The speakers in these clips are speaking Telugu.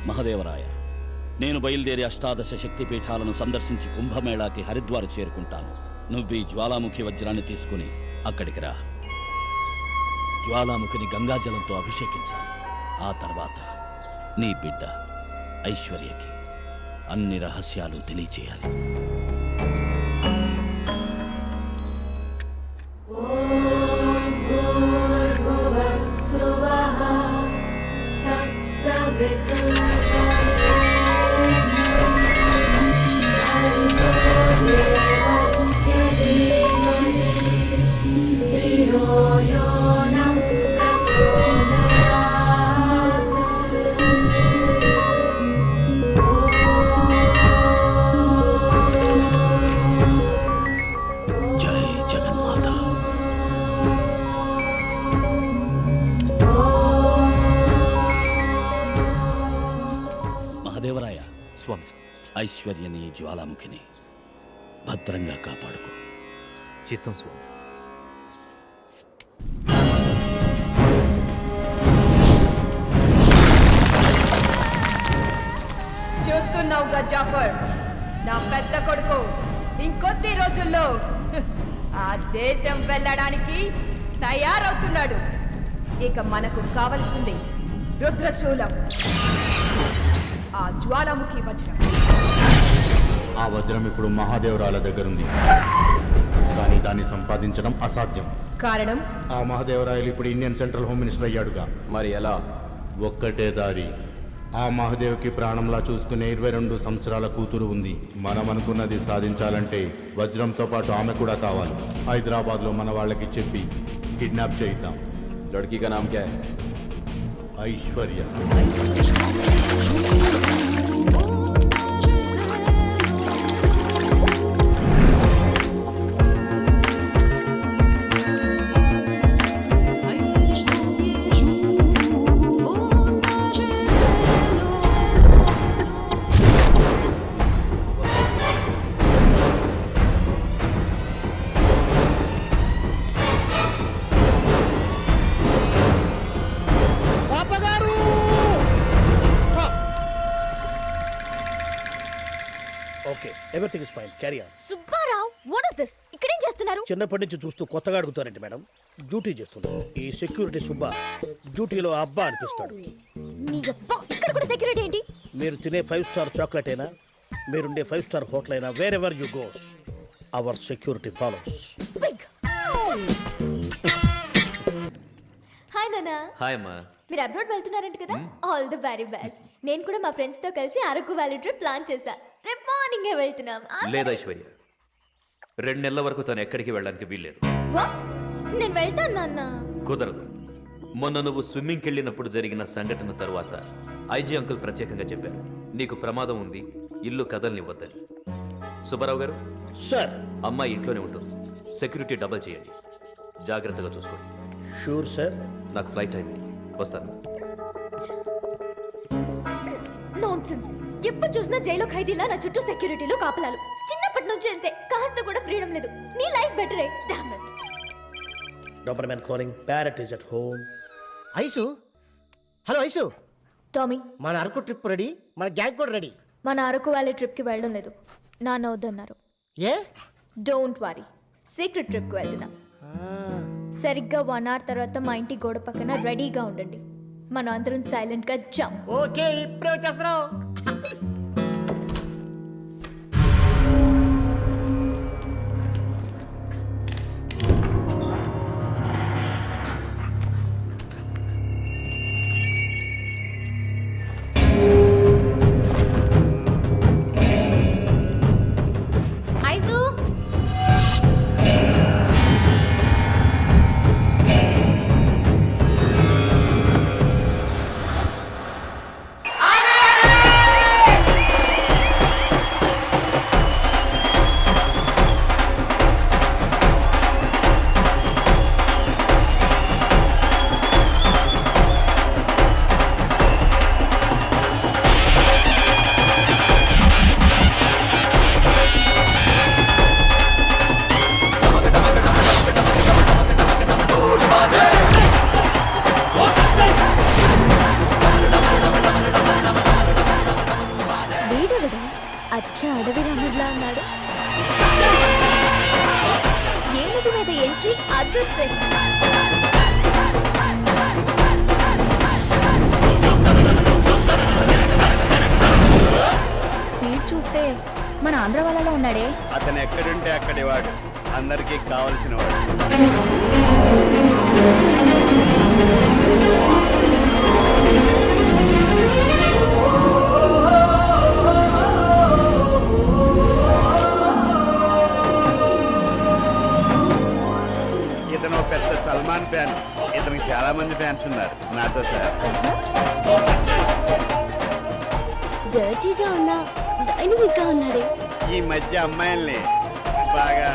మహదేవరాయ, నేను బయలుదేరి అష్టాదశ శక్తిపీఠాలను సందర్శించి కుంభమేళాకి హరిద్వార్ చేరుకుంటాను. నువ్వీ జ్వాలాముఖి వజ్రాన్ని తీసుకుని అక్కడికి రా. జ్వాలాముఖిని గంగాజలంతో అభిషేకించాలి. ఆ తర్వాత నీ బిడ్డ ఐశ్వర్యకి అన్ని రహస్యాలు తెలియచేయాలి. మహదేవరాయ, స్వామి, ఐశ్వర్యని జ్వాలాముఖిని భద్రంగా కాపాడుకో. చిత్తం స్వామి. చూస్తున్నావుగా జాఫర్, నా పెద్ద కొడుకు ఇంకొద్ది రోజుల్లో ఆ దేశం వెళ్ళడానికి తయారవుతున్నాడు. ఇక మనకు కావలసింది రుద్రశూలం, ఆ జ్వాలాముఖి వజ్రం. ఆ వజ్రం ఇప్పుడు మహాదేవరాల దగ్గరుంది, కానీ దాన్ని సంపాదించడం అసాధ్యం. కారణం? ఆ మహాదేవరాయలు ఇప్పుడు ఇండియన్ సెంట్రల్ హోమ్ మినిస్టర్ అయ్యాడుగా. మరి ఎలా? ఒక్కటే దారి. ఆ మహాదేవ్కి ప్రాణంలా చూసుకునే 22 సంవత్సరాల కూతురు ఉంది. మనం అనుకున్నది సాధించాలంటే వజ్రంతో పాటు ఆమె కూడా కావాలి. హైదరాబాద్లో మన వాళ్ళకి చెప్పి కిడ్నాప్ చేయిద్దాం. లడ్కీ కా నామ్ క్యా high? Aishwarya. Okay, everything is fine, carry on. Subbarao, what is this? ఇక్కడేం చేస్తున్నారు? చిన్నప్పటి నుంచి చూస్తూ కొత్తగా అడుగుతారండి మేడం. డ్యూటీ చేస్తున్నాను. ఈ సెక్యూరిటీ సుబ్బా డ్యూటీలో అబ్బా అనిపిస్తాడు. నీ అబ్బా, ఇక్కడ కూడా సెక్యూరిటీ ఏంటి? మీరు తినే 5 స్టార్ చాక్లెట్ అయినా, మీరుండే 5 స్టార్ హోటల్ అయినా, wear ever you goes our security follows. Hi నాన్న. హాయ్ అమ్మా. మీరు అబ్రాడ్ వెళ్తున్నారంట కదా? All the very best. నేను కూడా మా ఫ్రెండ్స్ తో కలిసి అరకు వ్యాలీ ట్రిప్ ప్లాన్ చేశా. రేపు మార్నింగే వెళ్తున్నాం. లేదు ఐశ్వర్య, 2 నెలల వరకు తను ఎక్కడికి వెళ్ళడానికి వీల్లేదు. వాట్? నేను వెళ్తాను నాన్న. కుదరదు. మొన్న నువ్వు స్విమ్మింగ్కి వెళ్ళినప్పుడు జరిగిన సంఘటన తర్వాత ఐజీ అంకుల్ ప్రత్యేకంగా చెప్పారు, నీకు ప్రమాదం ఉంది, ఇల్లు కదలనివ్వద్దని. సుబ్బారావు గారు, సార్, అమ్మాయి ఇంట్లోనే ఉంటుంది. సెక్యూరిటీ డబల్ చేయండి, జాగ్రత్తగా చూసుకోండి. Sure sir. నాకు ఫ్లైట్ టైం అయింది, వస్తాను. నాన్సెన్స్. ఎప్పుడు చూసినా జైలు ఖైదీలా నా చుట్టూ సెక్యూరిటీలు కాపలాలు. చిన్నప్పటి నుంచి అంతే, కాస్త కూడా ఫ్రీడమ్ లేదు. నీ లైఫ్ బెటరే. Damn it. Doberman calling. Parrot is at home. Ice, hello ice. Tommy, మన అరకు ట్రిప్ రెడీ, మన గ్యాంగ్ కూడా రెడీ. మన అరకు వ్యాలీ ట్రిప్కి వెళ్ళడం లేదు నాన్న వద్దన్నారు. ఏ డోంట్ వరీ, సీక్రెట్ ట్రిప్కి వెళ్తున్నా. సరిగ్గా 1 hour తర్వాత మా ఇంటి గోడ పక్కన రెడీగా ఉండండి. మనం అందరం సైలెంట్గా జంప్. ఓకే ఇప్పుడే వచ్చేస్తున్నావు. వీడెవడు అచ్చ అడవి రాముడిలా ఉన్నాడు. ఏనుగు మీద ఎంట్రీ అదృశ్యం. స్పీడ్ చూస్తే మన ఆంధ్ర వాళ్ళలో ఉన్నాడే. అతను ఎక్కడుంటే అక్కడి వాడు, అందరికీ కావలసిన వాడు. ఇతను పెద్ద సల్మాన్ ఫ్యాన్. ఇతనికి చాలా మంది ఫ్యాన్స్ ఉన్నారు, నాతో సార్. డర్టీగా ఉన్నా డైనమిక్గా ఉన్నాడే. ఈ మధ్య అమ్మాయిల్ని బాగా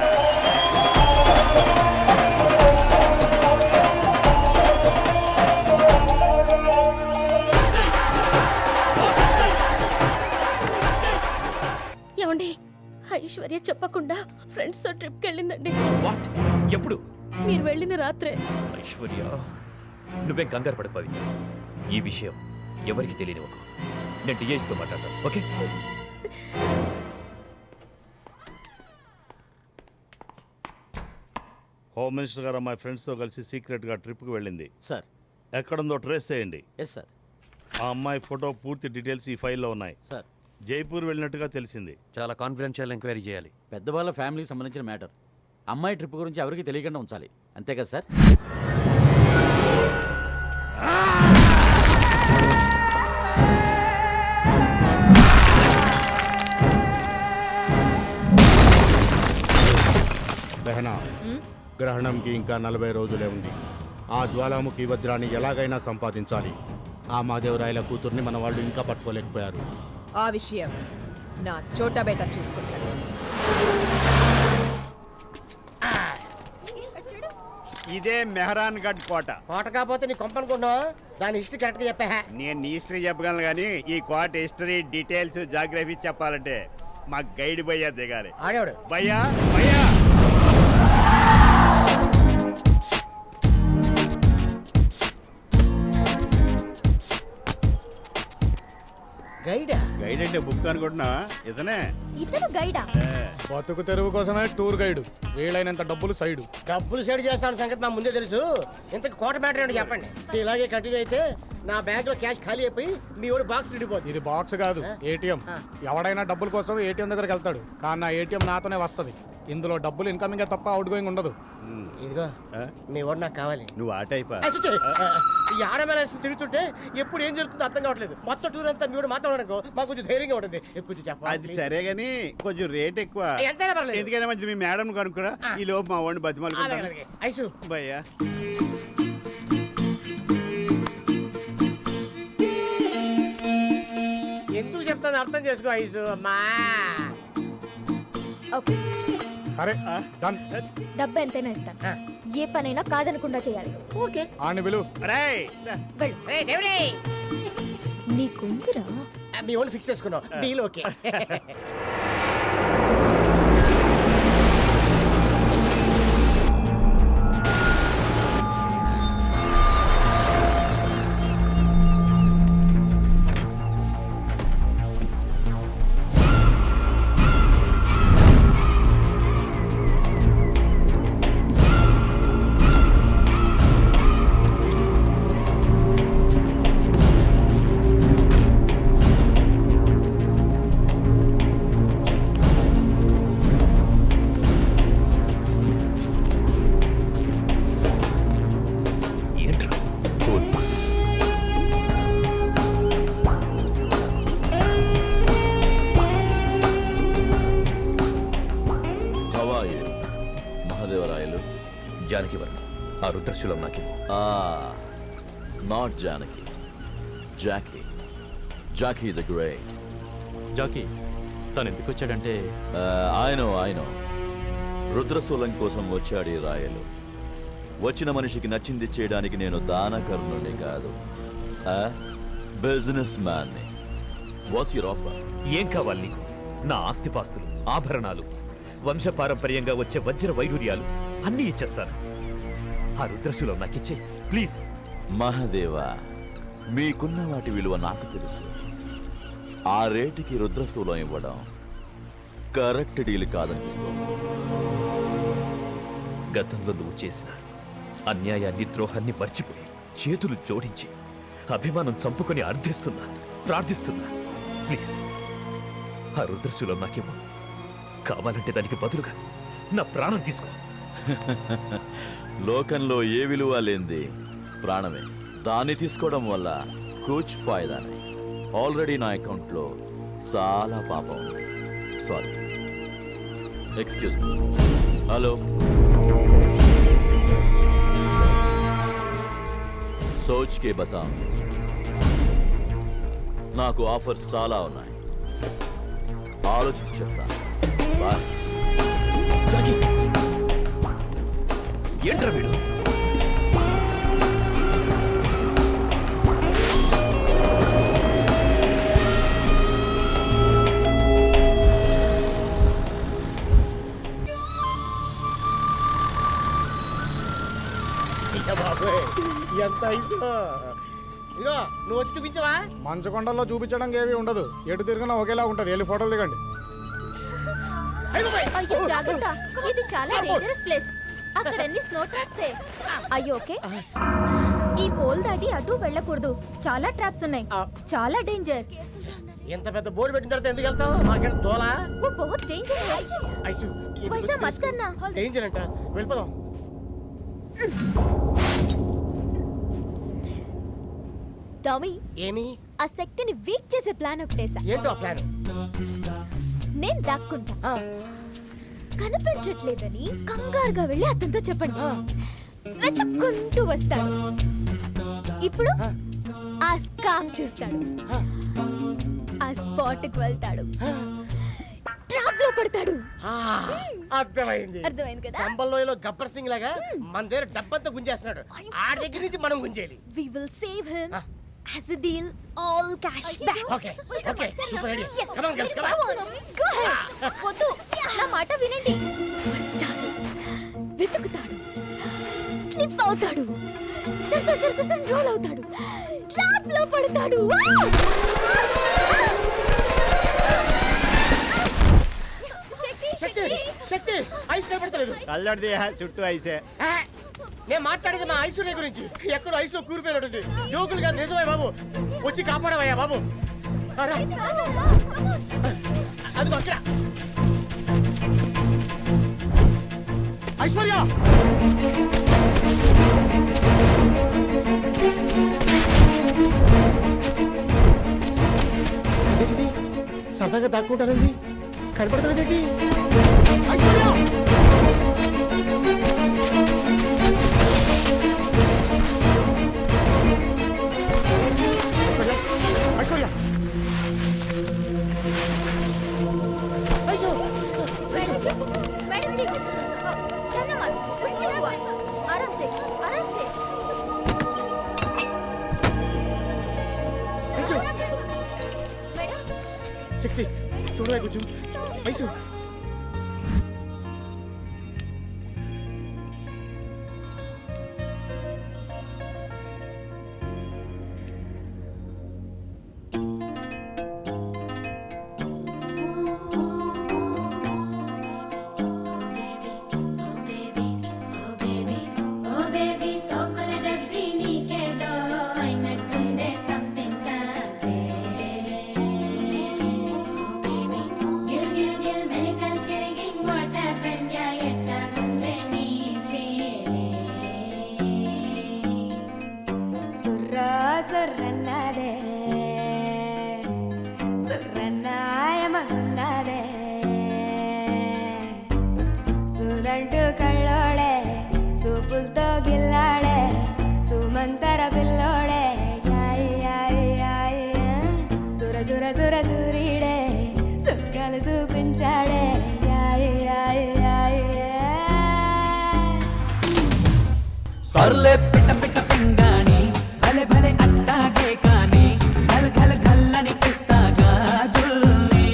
ఏమండి, ఐశ్వర్య చెప్పకుండా ఫ్రెండ్స్ తో ట్రిప్ కి వెళ్ళిందండి. వాట్? ఎప్పుడు? మీరు వెళ్ళిన రాత్రే. ఐశ్వర్య, నువ్వేం కంగారు పడ పవిత్ర. ఈ విషయం ఎవరికి తెలియనివ్వకు. నేను డిఐస్తో మాట్లాడతాను, ఓకే? హోమ్ మినిస్టర్ గారు మా ఫ్రెండ్స్తో కలిసి సీక్రెట్గా ట్రిప్కి వెళ్ళింది. సార్. ఎక్కడుందో ట్రేస్ చేయండి. Yes sir. ఆ అమ్మాయి ఫోటో పూర్తి డీటెయిల్స్ ఈ ఫైల్లో ఉన్నాయి. సార్. జైపూర్ వెళ్ళినట్టుగా తెలిసింది. చాలా కాన్ఫిడెన్షియల్ ఎంక్వైరీ చేయాలి. పెద్దవాళ్ళ ఫ్యామిలీకి సంబంధించిన మ్యాటర్. అమ్మాయి ట్రిప్ గురించి ఎవరికి తెలియకుండా ఉంచాలి, అంతే కదా సార్? బెహనా, గ్రహణంకి ఇంకా 40 రోజులే ఉంది. ఆ జ్వాలాముఖి వజ్రాన్ని ఎలాగైనా సంపాదించాలి. ఆ మాదేవరాయల కూతుర్ని మన వాళ్ళు ఇంకా పట్టుకోలేకపోయారు. ఆ విషయం నా చోటా బేటా చూసుకుంటాడు. ఇదే మెహరాన్ గఢ్ కోట. కోట కాకపోతే నీ కొంపనుకుంటున్నావా? దాని హిస్టరీ కరెక్ట్గా చెప్పా. నేను నీ హిస్టరీ చెప్పగలను కానీ ఈ కోట హిస్టరీ డీటెయిల్స్ జాగ్రఫీ చెప్పాలంటే మా గైడ్ భయ్యా దిగాలి. ఆడేవాడు భయ్యా భయ్యా గైడా? గైడ్ అంటే బుక్ అనుకుంటున్నావా? ఇతనే. ఇతను గైడా? బతుకు తెరువు కోసమే టూర్ గైడ్, వీలైనంత డబ్బులు సైడు. డబ్బులు సైడ్ చేస్తాను సంగతి నాకు ముందే తెలుసు. ఇంతకు కోట మ్యాటర్ ఏంటో చెప్పండి. ఇలాగే కంటిన్యూ అయితే నా బ్యాంక్ లో క్యాష్ ఖాళీ అయిపోయి మీ వాడు బాక్స్ నిండిపోతుంది. ఇది బాక్స్ కాదు, ఏటీఎం. ఎవడైనా డబ్బుల కోసం ఏటీఎం దగ్గరికి వెళ్తాడు, కానీ నా ఏటీఎం నాతోనే వస్తుంది. ఇందులో డబ్బులు ఇన్కమింగ్ తప్ప అవుట్ గోయింగ్ ఉండదు. ఇదిగో మీ వాడు నాకు కావాలి. నువ్వు ఆ టైపా? ఈ ఆడమేళ తిరుగుతుంటే ఎప్పుడు ఏం జరుగుతుందో అర్థం కావట్లేదు. మొత్తం టూర్ అంతా మీ వాడు మాట్లాడనుకో మాకు కొంచెం ధైర్యంగా ఉంటుంది. కొంచెం చెప్పాలి. అది సరే గానీ కొంచెం రేట్ ఎక్కువ. ఎంతైనా పర్లేదు. ఎందుకైనా మంచి మీ మేడం కనుక్కురా. ఈ లోపు మా వాడిని బతిమాలుకుంటాను. ఐసు భయ్యా ఎందుకు చెప్తాను అర్థం చేసుకో ఐసు. అమ్మా ఓకే, సరే డన్. డబ్బు ఎంతైనా ఇస్తాను. ఏ పనైనా కాదనకుండా చేయాలి. ఓకే ఆని విలు. రేయ్ వెళ్ళు. నీకుందిరా? మీ వాడిని ఫిక్స్ చేసుకున్నావు. Deal okay. జానకి వర్మ ఆ రుద్రశూలం నాకేమో. Not Janaki, Jackie. Jackie the great. Jackie తను ఎందుకు వచ్చాడంటే ఆయన రుద్రశూలం కోసం వచ్చాడు ఈ రాయలు. వచ్చిన మనిషికి నచ్చింది చేయడానికి నేను దానకర్ణుని కాదు, బిజినెస్ మ్యాన్ని. What's your offer? ఏం కావాలి నీకు? నా ఆస్తిపాస్తులు, ఆభరణాలు, వంశపారంపర్యంగా వచ్చే వజ్ర వైడూర్యాలు అన్నీ ఇచ్చేస్తాను. ఆ రుద్రశూలం నాకిచ్చే ప్లీజ్. మహాదేవా, మీకున్న వాటి విలువ నాకు తెలుసు. ఆ రేటుకి రుద్రశూలం ఇవ్వడం కరెక్ట్ డీల్ కాదనిపిస్తోంది. గతంలో నువ్వు చేసిన అన్యాయాన్ని, ద్రోహాన్ని మర్చిపోయి చేతులు జోడించి అభిమానం చంపుకొని అర్థిస్తున్నా, ప్రార్థిస్తున్నా. ప్లీజ్ ఆ రుద్రశూలం నాకేమో. కావాలంటే దానికి బదులుగా నా ప్రాణం తీసుకో. లోకంలో ఏ విలువ లేనిది ప్రాణమే. దాన్ని తీసుకోవడం వల్ల కూచ్ ఫాయిదానే. ఆల్రెడీ నా అకౌంట్లో చాలా పాపం ఉంది. Sorry, excuse me. హలో, సోచ్ కే బతా. నాకు ఆఫర్స్ చాలా ఉన్నాయి, ఆలోచించి చెప్తాను. బాయ్. జాకీ, ఏంట్రా వీడు? బాబోయ్ ఎంత ఐసు. ఇదో నువ్వు వచ్చి చూపించవా? మంచకొండల్లో చూపించడానికి ఏమీ ఉండదు, ఎటు తిరిగినా ఒకేలా ఉంటది. వెళ్ళి ఫోటోలు దిగండి. అయ్యో జాగ్రత్త, ఇది చాలా డేంజరస్ ప్లేస్. అక్కడ అన్ని స్నో ట్రాప్సే. అయ్యో ఓకే, ఈ పోల్ దాటి అటు వెళ్ళకూడదు. చాలా ట్రాప్స్ ఉన్నాయి, చాలా డేంజర్. ఎంత పెద్ద బోర్డు పెట్టిన తర్వాత ఎందుకు వెళ్తావు? మాకేం తోలా? वो बहुत डेंजर है। ఐసు वैसा मत करना। డేంజర్ అంట, వెళ్ళిపోదాం. టామీ, ఏమి? ఆ శక్తిని వీక్ చేసే ప్లాన్ ఒకటేసా. ఏంటో ఆ ప్లాన్? నేను దాక్కుంటా, కనిపించట్లేదని కంగారుగా వెళ్ళి అతనితో చెప్పండి. వెతుక్కుంటూ వస్తాడు. ఇప్పుడు ఆ స్కార్ఫ్ చూస్తాడు, ఆ స్పాట్ కి వెళ్తాడు, ట్రాప్ లో పడతాడు. అర్థమైంది. అర్థమైంది కదా? చంబల్లోయలో గబ్బర్ సింగ్ లాగా మన దగ్గర డబ్బంతా గుంజేస్తున్నాడు. ఆ దగ్గర నుంచి మనం గుంజేయాలి. We will save him. As a deal, all cash back. Okay, okay, super idea. Yes. Come on, girls, come on. Go ahead. వద్దు, నా మాట వినండి. వస్తాడు, వెతుకుతాడు, స్లిప్ అవుతాడు, సర్ రోల్ అవుతాడు, ట్రాప్ లో పడతాడు. శక్తి ఐస్ కనపడతలేదు. కళ్ళడిది చుట్టూ ఐసే. నేను మాట్లాడేది మా ఐశ్వర్య గురించి. ఎక్కడో ఐస్ లో కూరిపోయినట్టుంది. జోకులు కాదు, నిజమే బాబు. వచ్చి కాపాడవయ్యా బాబు. అది అక్కడ ఐశ్వర్య. ఏంటిది? సరదాగా దాక్కుంటానండి, కనపడతానండి. ఐశ్వర్య, ఐశ్వర్య, मैडम जी, चलना मत, कुछ नहीं हुआ, आराम से, आराम से. मैडम, శక్తి చూడవే కొంచెం. ఐసు, గిల్ గిల్ గిల్ మెలి అర్లే పిట్ట పిట్ట పింగాణి భలే భలే అట్టాగే కాని ఘల్ ఘల్ ఘల్లని పిస్తా గాజుల్ని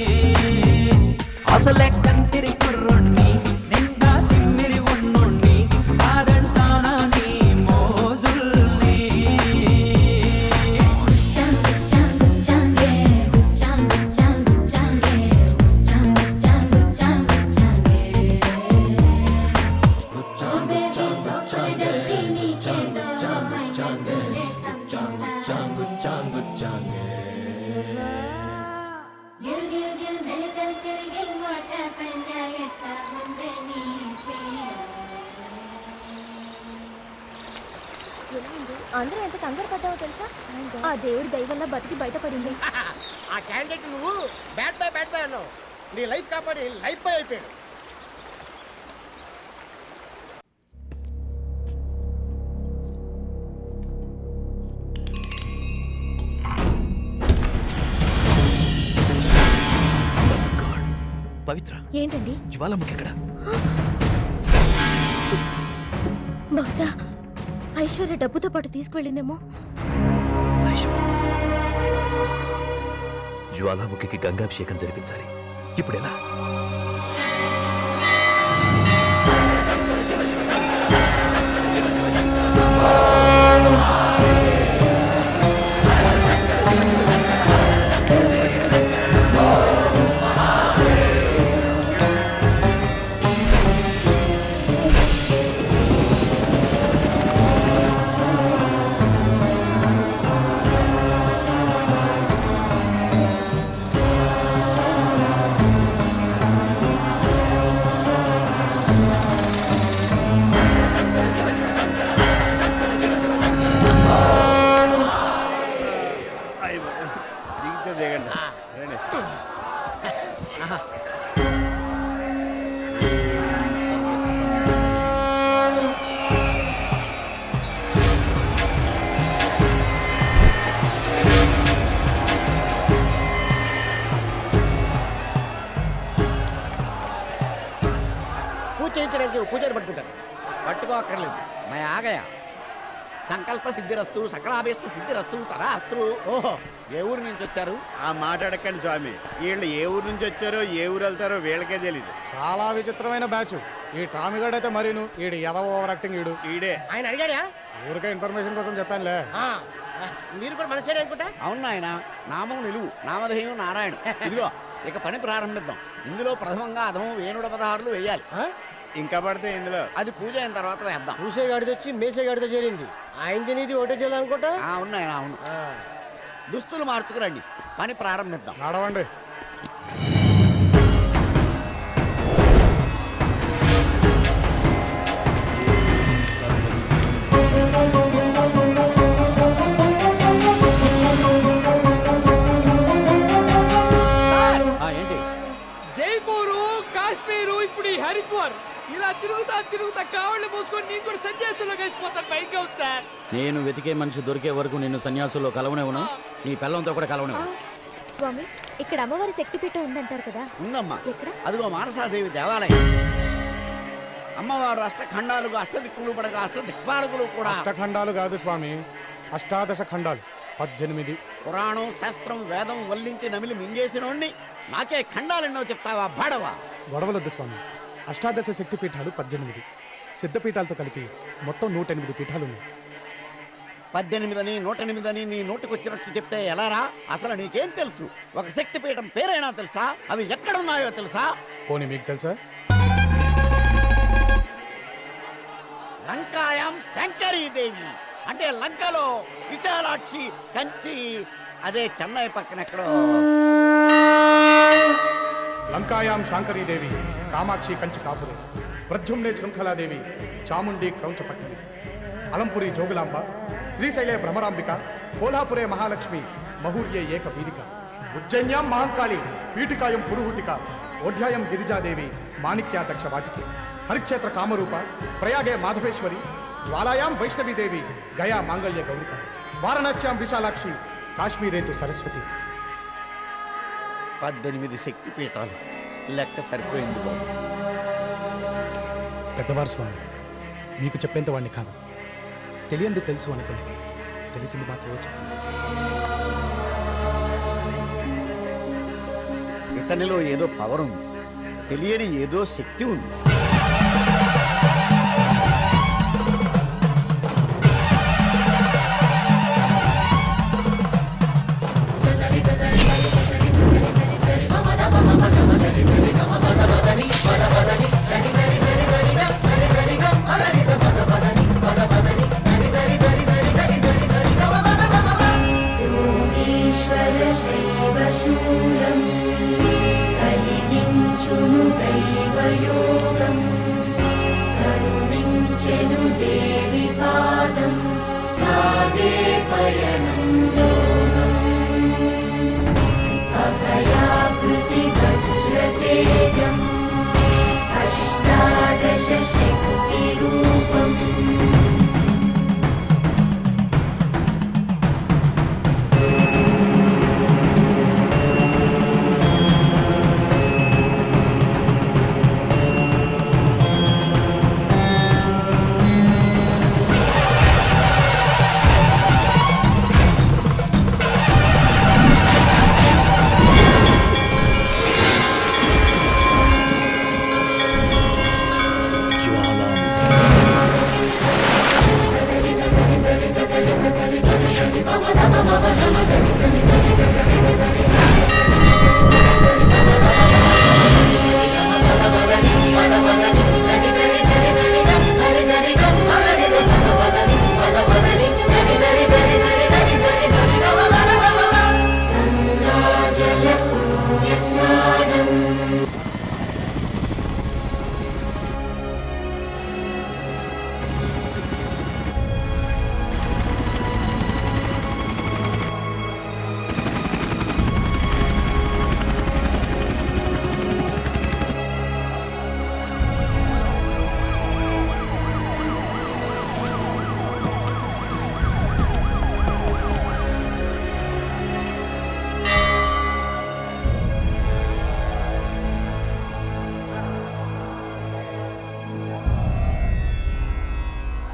అసలే కంటిరి కుర్రుణ్ణి నిండా తిమ్మిరి ఉన్నుణ్ణి కాదంటానా నీ మోజుల్ని అందరూ ఎంత కంగారు పడ్డావో తెలుసా ఆ దేవుడి దయ వల్ల బతికి బయటపడింది. ఆ క్యాండిడేట్ నువ్వు బ్యాట్ బాయ్ అన్నావు. నీ లైఫ్ కాపాడి లైఫ్ బాయ్ అయిపోయాడు. పవిత్ర, ఏంటండి? జ్వాలాముఖి ఎక్కడ? బహుశా ఐశ్వర్య డబ్బుతో పాటు తీసుకువెళ్ళిందేమో. ఐశ్వర్య, జ్వాలాముఖికి గంగాభిషేకం జరిపించాలి. ఇప్పుడు ఎలా? దిగితే దిగండి రండి. పూజ చేయించడానికి పూజారి పట్టుకుంటారు. పట్టుకోక్కర్లేదు మా ఆగయ సంకల్ప సిద్ధిరస్తు సకలాభీష్ట సిద్ధిరస్తు తదాస్తు. ఓహో, ఏ ఊరు నుంచి వచ్చారు? ఆ మాట్లాడకండి స్వామి. వీళ్ళు ఏ ఊరు నుంచి వచ్చారో ఏ ఊరు వెళ్తారో వీళ్ళకే తెలీదు. చాలా విచిత్రమైన బ్యాచ్. ఈ టామిగాడ్ అయితే మరీను ఈడు ఎదవ ఓవర్ యాక్టింగ్ ఈడు. ఈడే ఆయన అడిగాడా? ఊరికే ఇన్ఫర్మేషన్ కోసం చెప్పానులే. మీరు కూడా మన సైడ్ అనుకుంటా. అవును ఆయన నామం నిలువు నామధేయం నారాయణ. ఇదిగో ఇక పని ప్రారంభిద్దాం. ఇందులో ప్రథమంగా అధమం వేణుడ పదహారులు వేయాలి. ఇంకా పడితే ఇందులో అది పూజ అయిన తర్వాత వేద్దాం. పూసే గాడితో వచ్చి మేసే గాడితో చేరింది. ఆయనది నీది ఒకటే జిల్లా అనుకుంటా. అవును ఆయన అవును. దుస్తులు మార్చుకురండి, పని ప్రారంభిద్దాం. నడవండి. ఏంటి? జైపూరు కాశ్మీరు ఇప్పుడు ఈ హరిద్వార్ ఇలా తిరుగుతా కాళ్ళు మూసుకొని నేను కూడా సన్యాసంలో కలిసిపోతాను. బయటకు అవుతుంది సార్. నేను వెతికే మనిషి దొరికే వరకు నిన్ను సన్యాసుల్లో కలవనివ్వను, నీ పిల్లలతో కూడా కలవనివ్వను. స్వామి, ఇక్కడ అమ్మవారి శక్తిపీఠం ఉందంటారు కదా? ఉందమ్మా, ఎక్కడ? అదిగో మానసాదేవి దేవాలయం. అమ్మవారు అష్టఖండాలుగా అష్టదిక్కులు పడగా అష్టదిక్పాలకులు కూడా. అష్టఖండాలు కాదు స్వామి, అష్టాదశ ఖండాలు 18. పురాణం శాస్త్రం వేదం వల్లించి నమిలి మింగేసినోడ్ని నాకే ఖండాలెన్నో చెప్తావా బాడవా? గొడవలొద్దు స్వామి. అష్టాదశ శక్తి పీఠాలు 18, సిద్ధపీఠాలతో కలిపి మొత్తం 108 పీఠాలున్నాయి. 18 అని 108 అని నీ నోటికొచ్చినట్టు చెప్తే ఎలారా? అసలు నీకేం తెలుసు? ఒక శక్తిపీఠం పేరైనా తెలుసా? అవి ఎక్కడున్నాయో తెలుసా? పోనీ మీకు తెలుసా? లంకాయాం శంకరీదేవి అంటే లంకలో విశాలాక్షి కంచి, అదే చెన్నై పక్కన ఎక్కడో. లంకాయాం శాంకరీదేవి కామాక్షి కంచి కాపురే, ప్రద్యుమ్నే శృంఖలాదేవి చాముండి క్రౌంచపట్టణి, అలంపురి జోగులాంబ, శ్రీశైలే భ్రమరాంబిక, కోల్హాపురే మహాలక్ష్మి, మహూర్యే ఏక వీరిక, ఉజ్జయిన్యాం మహాంకాళి, పీఠికాయం పురుహూతిక, ఓఢ్యాయం గిరిజాదేవి, మాణిక్యా దక్ష వాటికి, హరిక్షేత్ర కామరూప, ప్రయాగే మాధవేశ్వరి, జ్వాలాయాం వైష్ణవీదేవి, గయా మాంగళ్య గౌరిక, వారణాస్యాం విశాలాక్షి, కాశ్మీరేతు సరస్వతి. 18 శక్తిపీఠాలు లెక్క సరిపోయింది బాబు. పెద్దవారు స్వామి, మీకు చెప్పేంత వాడిని కాదు. తెలియంది తెలుసు అనుకోండి, తెలిసింది మాత్రమే చెప్పండి. ఇతనిలో ఏదో పవర్ ఉంది, తెలియని ఏదో శక్తి ఉంది.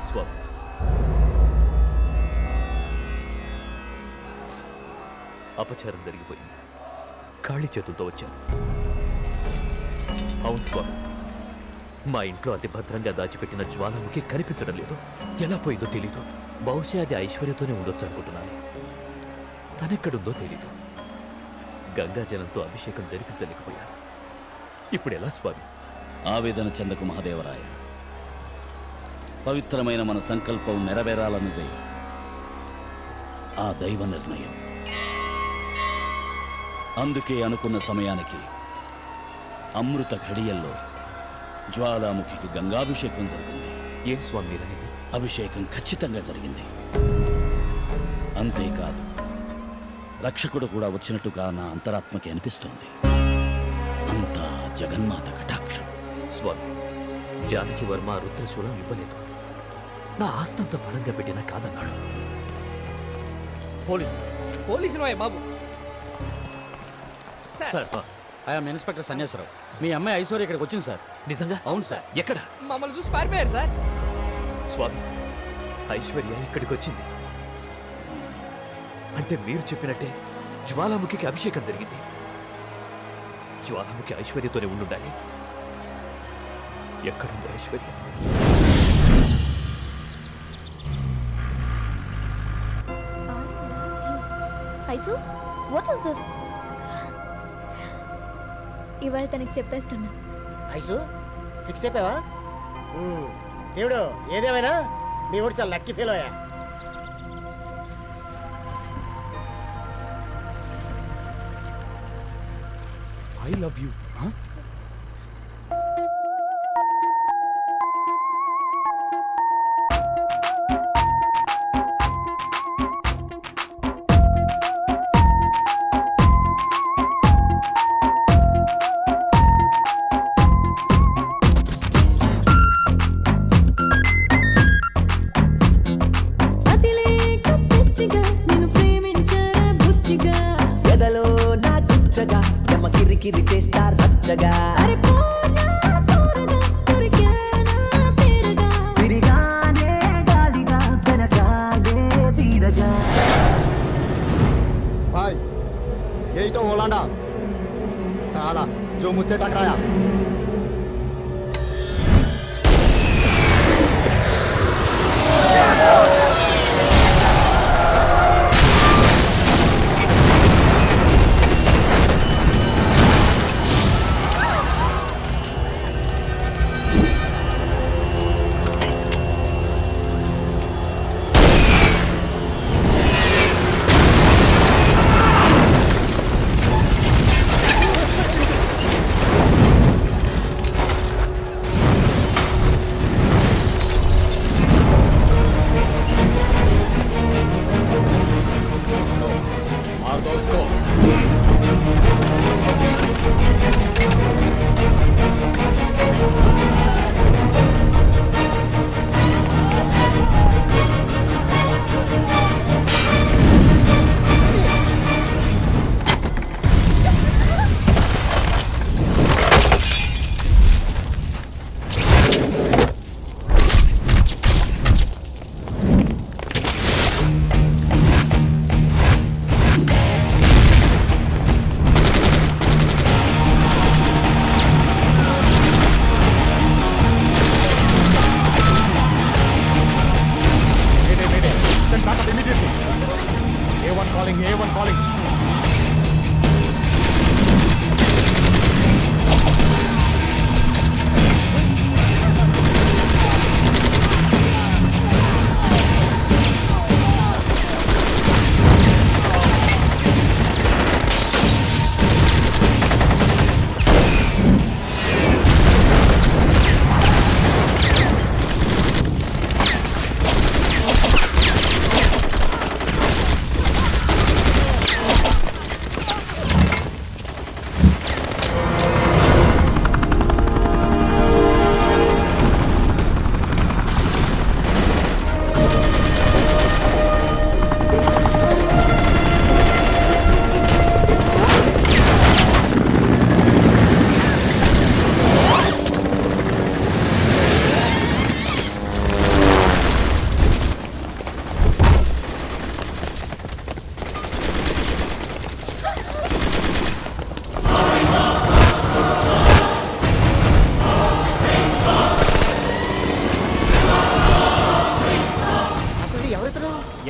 స్వామి, అపచారం జరిగిపోయింది. ఖాళీ చేతులతో వచ్చాను. అవును స్వామి, మా ఇంట్లో అతి భద్రంగా దాచిపెట్టిన జ్వాలాముఖి కనిపించడం లేదు. ఎలా పోయిందో తెలీదు. బహుశా అది ఐశ్వర్యతోనే ఉండొచ్చు అనుకుంటున్నాను. తనెక్కడుందో తెలీదు. గంగాజలంతో అభిషేకం జరిపించలేకపోయాను. ఇప్పుడు ఎలా స్వామి? ఆవేదన చెందకు మహాదేవరాయ. పవిత్రమైన మన సంకల్పం నెరవేరాలన్నదే ఆ దైవ నిర్ణయం. అందుకే అనుకున్న సమయానికి అమృత ఘడియల్లో జ్వాలాముఖికి గంగాభిషేకం జరిగింది. ఏం స్వామి మీరనేది? అభిషేకం ఖచ్చితంగా జరిగింది. అంతేకాదు, రక్షకుడు కూడా వచ్చినట్టుగా నా అంతరాత్మకి అనిపిస్తోంది. అంతా జగన్మాత కటాక్షం. స్వామి, జానకి వర్మ రుద్రశూలం ఇవ్వలేదు. నా ఆస్తంతా పణంగా పెట్టినా కాదన్నాడు. పోలీసు బాబు. Sir, I am inspector Sanyasarao. మీ అమ్మాయి ఐశ్వర్య ఇక్కడికి వచ్చింది సార్. నిజంగా? అవును సార్. ఎక్కడ? మమ్మల్ని చూసి పారిపోయారు సార్. స్వామి, ఐశ్వర్య ఇక్కడికి వచ్చింది అంటే మీరు చెప్పినట్టే జ్వాలాముఖికి అభిషేకం జరిగింది. జ్వాలాముఖి ఐశ్వర్యతోనే ఉండుండాలి. ఎక్కడుంది Aishwarya? Ice, what is this? ఇవాళ తనకి చెప్పేస్తున్నా. Ice, fix అయిపోయావా? దేవుడు, ఏదేమైనా మీ వాడు చాలా లక్కీ ఫీల్ అయ్యా. I love you. కిరి చేస్తా రచ్చగా తిరిగానే గాలిగా వెనక लौंडा साला जो मुझसे टकराया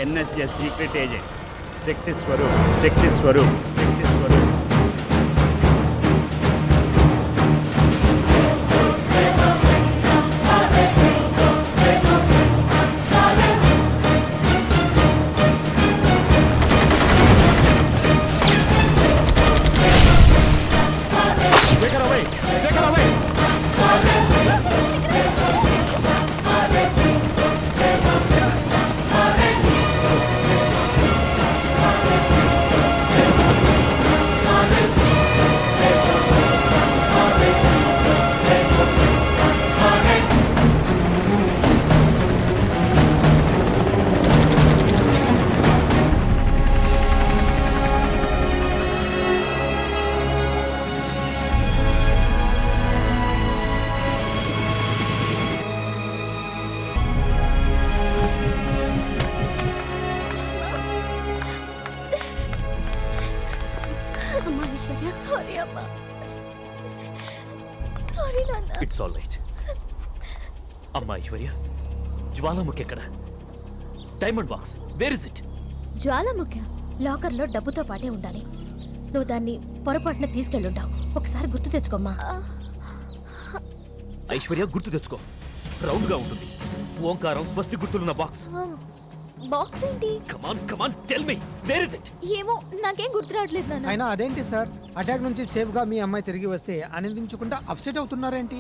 ఎన్ఎస్ఎస్ సీక్రెట్ ఏజెంట్ శక్తి స్వరూప్ శక్తి స్వరూప్ శక్తి స్వరూప్ సారీ అమ్మా, సారీ నాన్న. It's all right. అమ్మా ఐశ్వర్య, జ్వాలాముఖి ఎక్కడ? Diamond box wear is it? Jwalamukhi లాకర్లో డబ్బుతో పాటే ఉండాలి. నువ్వు దాన్ని పొరపాటున తీసుకెళ్ళుంటావు. ఒకసారి గుర్తు తెచ్చుకోమ్మా. ఐశ్వర్య గుర్తు తెచ్చుకో. రౌండ్ గా ఉంటుంది, ఓంకారం స్వస్తి గుర్తులున్న బాక్స్. బాక్స్ ఏంటి? Come on come on tell me where is it? ఏమో నాకేం గుర్తు రావట్లేదు నాన్న. అయినా అదేంటి సార్, అటాక్ నుంచి సేఫ్ గా మీ అమ్మాయి తిరిగి వస్తే ఆనందించకుండా అప్సెట్ అవుతున్నారేంటి?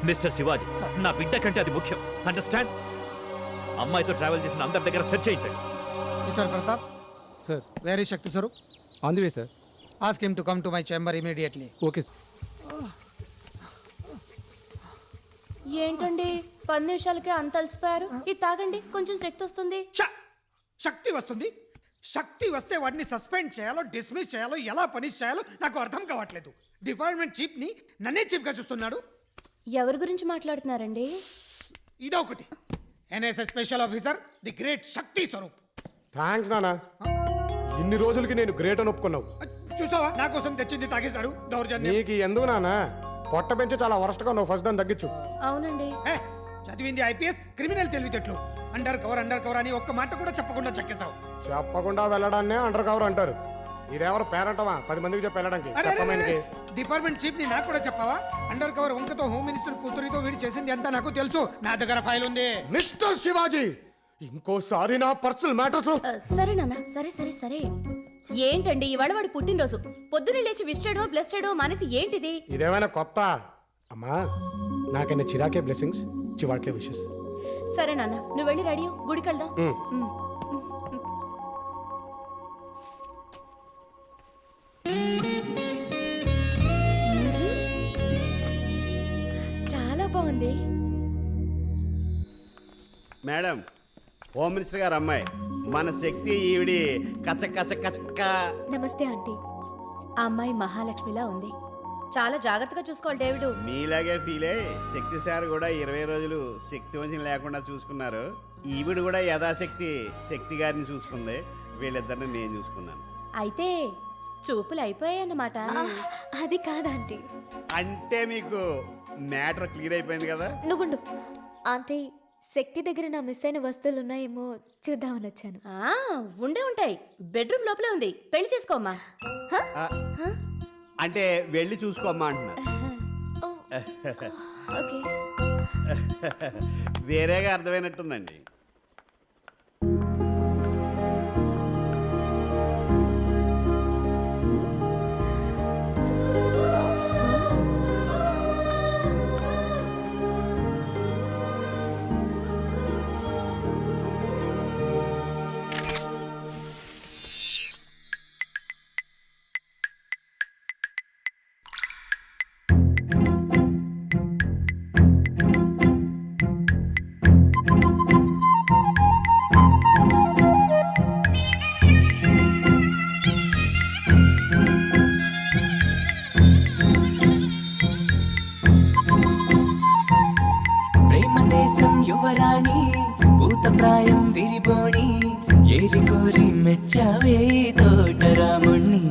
మిస్టర్ శివాజీ, నా బిడ్డ కంటే అది ముఖ్యం. అండర్స్టాండ్? అమ్మాయితో ట్రావెల్ చేసిన అందరి దగ్గర సెర్చ్ చేయించండి. Mister Pratap sir, where is Shakti Swaroop? On the way sir. Ask him to come to my chamber immediately. Okay sir. ఏంటండి 10 నిమిషాలకే అంత అలసిపోయారు? ఇది తాగండి, కొంచెం శక్తి వస్తుంది. శక్తి వస్తుంది? శక్తి వస్తే వాడిని సస్పెండ్ చేయాలో డిస్మిస్ చేయాలో ఎలా పనిష్ చేయాలో నాకు అర్థం కావట్లేదు. డిపార్ట్మెంట్ చీఫ్ ని నన్నే చీఫ్ గా చూస్తున్నాడు. ఎవరి గురించి మాట్లాడుతున్నారండి? ఇదొకటి. NSS special officer the great Shakti Swaroop. Thanks నానా, ఇన్ని రోజులకి నేను గ్రేట్ అని ఒప్పుకున్నావు. చూసావా నా కోసం తెచ్చింది తాగేశాడు దౌర్జన్యం. నీకు ఎందుకు నాన్న పొట్ట పెంచి చాలా వరస్ట్గా నువ్వు ఫస్ట్ దాన్ని తగ్గించు. అవునండి. ఏ, చదివింది ఐపీఎస్, క్రిమినల్ తెలివితేటలు. అండర్ కవర్ అని ఒక్క మాట కూడా చెప్పకుండా చెక్కేశావు. చెప్పకుండా వెళ్ళడాన్నే అండర్ కవర్ అంటారు. ఇదేవరు పేరంటమా 10 మందికి చెప్పి వెళ్ళడానికి చెప్పమేనికి. డిపార్ట్మెంట్ చీఫ్ ని నాకు కూడా చెప్పావా? అండర్ కవర్ వంకతో హోమ్ మినిస్టర్ కూతురితో వీడి చేసింది అంతా నాకు తెలుసు. నా దగ్గర ఫైల్ ఉంది. మిస్టర్ శివాజీ, ఇంకోసారి నా పర్సనల్ మ్యాటర్స్. సరే నాన్న, సరే సరే సరే. ఏంటండి ఇవాళ వాడు పుట్టినరోజు, పొద్దున్నే లేచి విష్ చేయడో బ్లెస్ చేయడో మానేసి ఏంటిది? ఇదేమైనా కొత్త? అమ్మా, నాకైనా చిరాకే బ్లెస్సింగ్స్, చివాట్లే విషెస్. సరే నాన్న, నువ్వు వెళ్ళి రెడీ గుడికి వెళ్దాం. చాలా బాగుంది. మేడం, హోమ్ మినిస్టర్ గారు అమ్మాయి మన శక్తి ఈవిడి కచ కచ కచక్క. నమస్తే ఆంటీ. ఆ అమ్మాయి మహాలక్ష్మిలా ఉంది. చాలా జాగ్రత్తగా చూసుకోవాలి డేవిడు. మీలాగే ఫీల్ అయ్యి శక్తి సార్ కూడా 20 రోజులు శక్తి వంచన లేకుండా చూసుకున్నారు. ఈవిడ కూడా యథాశక్తి శక్తి గారిని చూసుకుంది. వీళ్ళిద్దరిని నేను చూసుకున్నాను. అయితే చూపులు అయిపోయాయన్నమాట. అది కాదంటీ. అంటే మీకు మ్యాటర్ క్లియర్ అయిపోయింది కదా? నువ్వుండు ఆంటీ, శక్తి దగ్గర నా మిస్ అయిన వస్తువులు ఉన్నాయేమో చూద్దామని వచ్చాను. ఉండే ఉంటాయి, బెడ్రూమ్ లోపలే ఉంది. పెళ్లి చేసుకోమ్మా. అంటే వెళ్ళి చూసుకోమ్మా అంటున్నారు. ఓకే. వేరేగా అర్థమైనట్టుందండి. యువరాణి భూతప్రాయం విరిబోణి ఏరి కోరి మెచ్చావే తోటరాముణ్ణి.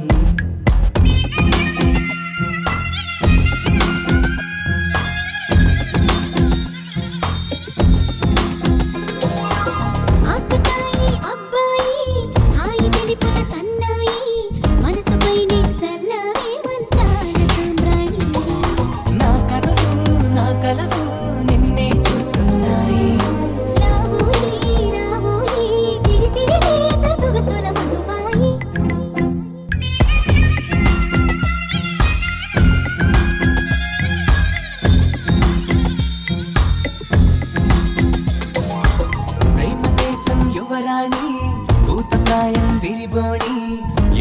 భూతప్రాయం విరిబోణి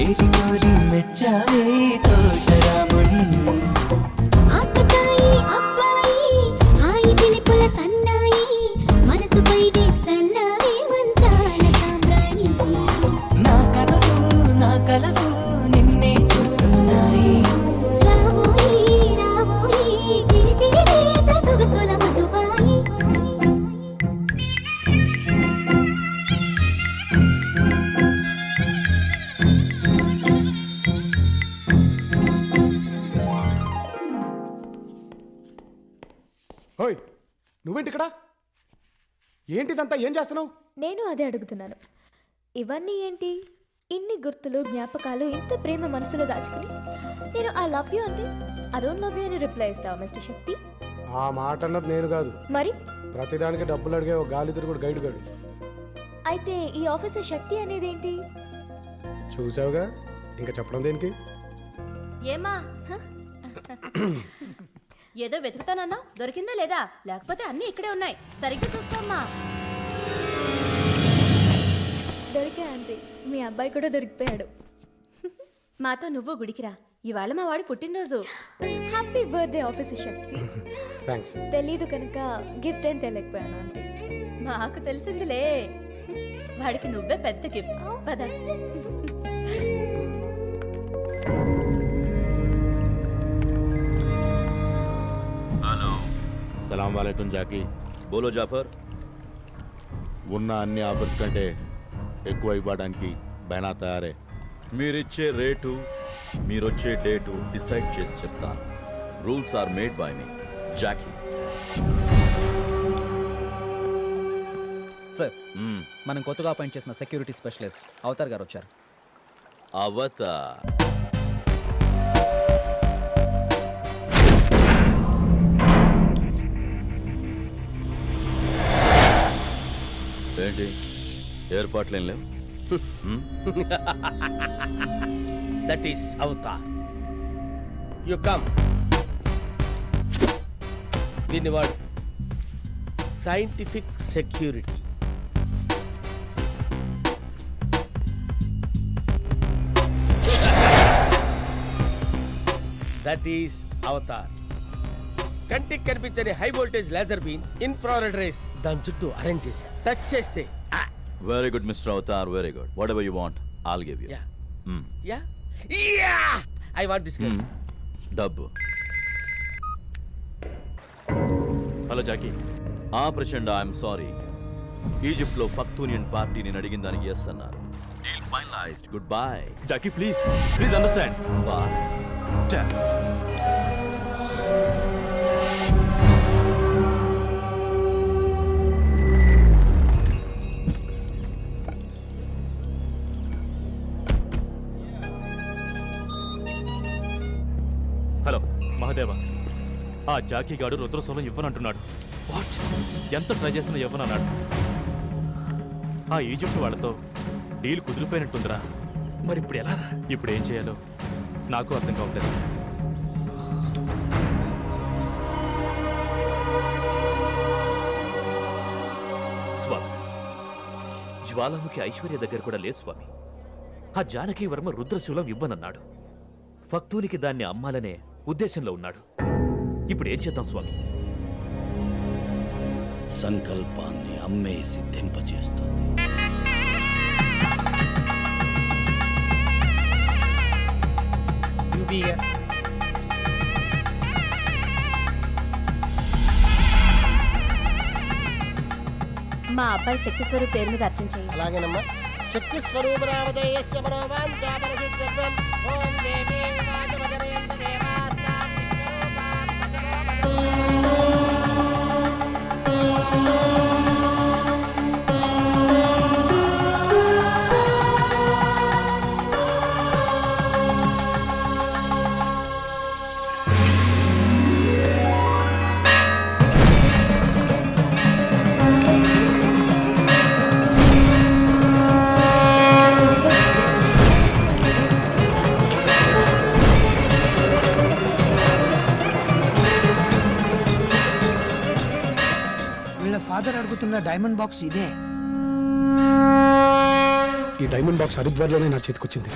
ఏరి కోరి మెచ్చావే తోటరాముణ్ణి. నా కలలు నా కలలు నిన్నే చూస్తున్నాయి. ఓయ్, నువ్వేంటి ఇక్కడ? ఏంటిదంతా? ఏం చేస్తున్నావు? నేను అదే అడుగుతున్నాను. ఇవన్నీ ఏంటి? ఇన్ని గుర్తులు, జ్ఞాపకాలు, ఇంత ప్రేమ మనసులో దాచుకుని నేను ఐ లవ్ యూ అంటే ఐ డోంట్ లవ్ యూ అని రిప్లై ఇస్తావా మిస్టర్ శక్తి? ఆ మాట అన్నది నేను కాదు. మరి ప్రతిదానికి డబ్బులు అడిగే ఒక గాలి తిరుగుడు గైడ్ గాడు. అయితే ఈ ఆఫీసర్ శక్తి అనేది ఏంటి? చూసావుగా, ఇంకా చెప్పడం దేనికి? ఏమా ఏదో వెతుకుతానన్నా, దొరికిందా లేదా? లేకపోతే అన్నీ ఇక్కడే ఉన్నాయి, సరిగ్గా చూసుకోమ్మా. దొరికా ఆంటీ, మీ అబ్బాయి కూడా దొరికిపోయాడు. మాతో నువ్వు గుడికిరా, ఇవాళ మా వాడి పుట్టినరోజు. హ్యాపీ బర్త్డే ఆఫీసర్ శక్తి. థ్యాంక్స్. తెలీదు కనుక గిఫ్ట్ ఏం తెలియకపోయాను ఆంటీ. మాకు తెలిసిందిలే, వాడికి నువ్వే పెద్ద గిఫ్ట్. పద. హలో. సలాం వాలేకుం జాకీ. బోలో జాఫర్. ఉన్న అన్ని ఆఫర్స్ కంటే ఎక్కువ ఇవ్వడానికి బైనా తయారే. మీరిచ్చే రేటు మీరొచ్చే డేటు డిసైడ్ చేసి చెప్తాను. Rules are made by me, Jackie. Sir, మనం కొత్తగా అపాయింట్ చేసిన సెక్యూరిటీ స్పెషలిస్ట్ అవతార్ గారు వచ్చారు. అవతార్. ఏంటి ఏర్పాట్లేం లేవు? That is Avatar. You come. దీన్ని వాడు scientific security. That is Avatar. కంటికి కనిపించని high voltage laser beams, infrared rays దాని చుట్టూ అరేంజ్ చేశా. టచ్ చేస్తే very good mister Avatar, very good. Whatever you want I'll give you. I want this. డబ్బు. Hello Jackie. Prachanda, I am sorry. Egypt లో ఫక్తూనియన్ పార్టీ నేను అడిగిన దానికి ఎస్ అన్నారు. Deal finalized. Good bye. Jackie please understand. Bye. Hello Mahadeva, ఆ జాకీ గాడు రుద్రసోలం ఇవ్వనంటున్నాడు. వాట్? ఎంత ట్రై చేసినా ఇవ్వనన్నాడు. ఆ ఈజిప్ట్ వాళ్ళతో డీల్ కుదిరిపోయినట్టుందిరా. మరి ఇప్పుడు ఎలా? ఇప్పుడు ఏం చేయాలో నాకు అర్థం కావట్లేదు. స్వామి, జ్వాలాముఖి ఐశ్వర్య దగ్గర కూడా లేదు స్వామి. ఆ జానకి వర్మ రుద్రశూలం ఇవ్వనన్నాడు. ఫక్తూనికి దాన్ని అమ్మాలనే ఉద్దేశంలో ఉన్నాడు. ఇప్పుడు ఏం చేద్దాం స్వామి? సంకల్పాన్ని అమ్మేసి తెంపచేస్తుంది. మా అబ్బాయి శక్తి స్వరూప్ పేరు మీద అర్చన చేయి. అలాగేనమ్మా. శక్తి స్వరూపరామదేయస్య మనోవాంఛాపరసిద్ధ్యర్థం. ఓం దేవీ వాచమజనయంత దేవాస్తాం విశ్వరూపాం ఫాదర్ అడుగుతున్న డైమండ్ బాక్స్ ఇదే. ఈ డైమండ్ బాక్స్ హరిద్వార్లోనే నా చేతికొచ్చింది.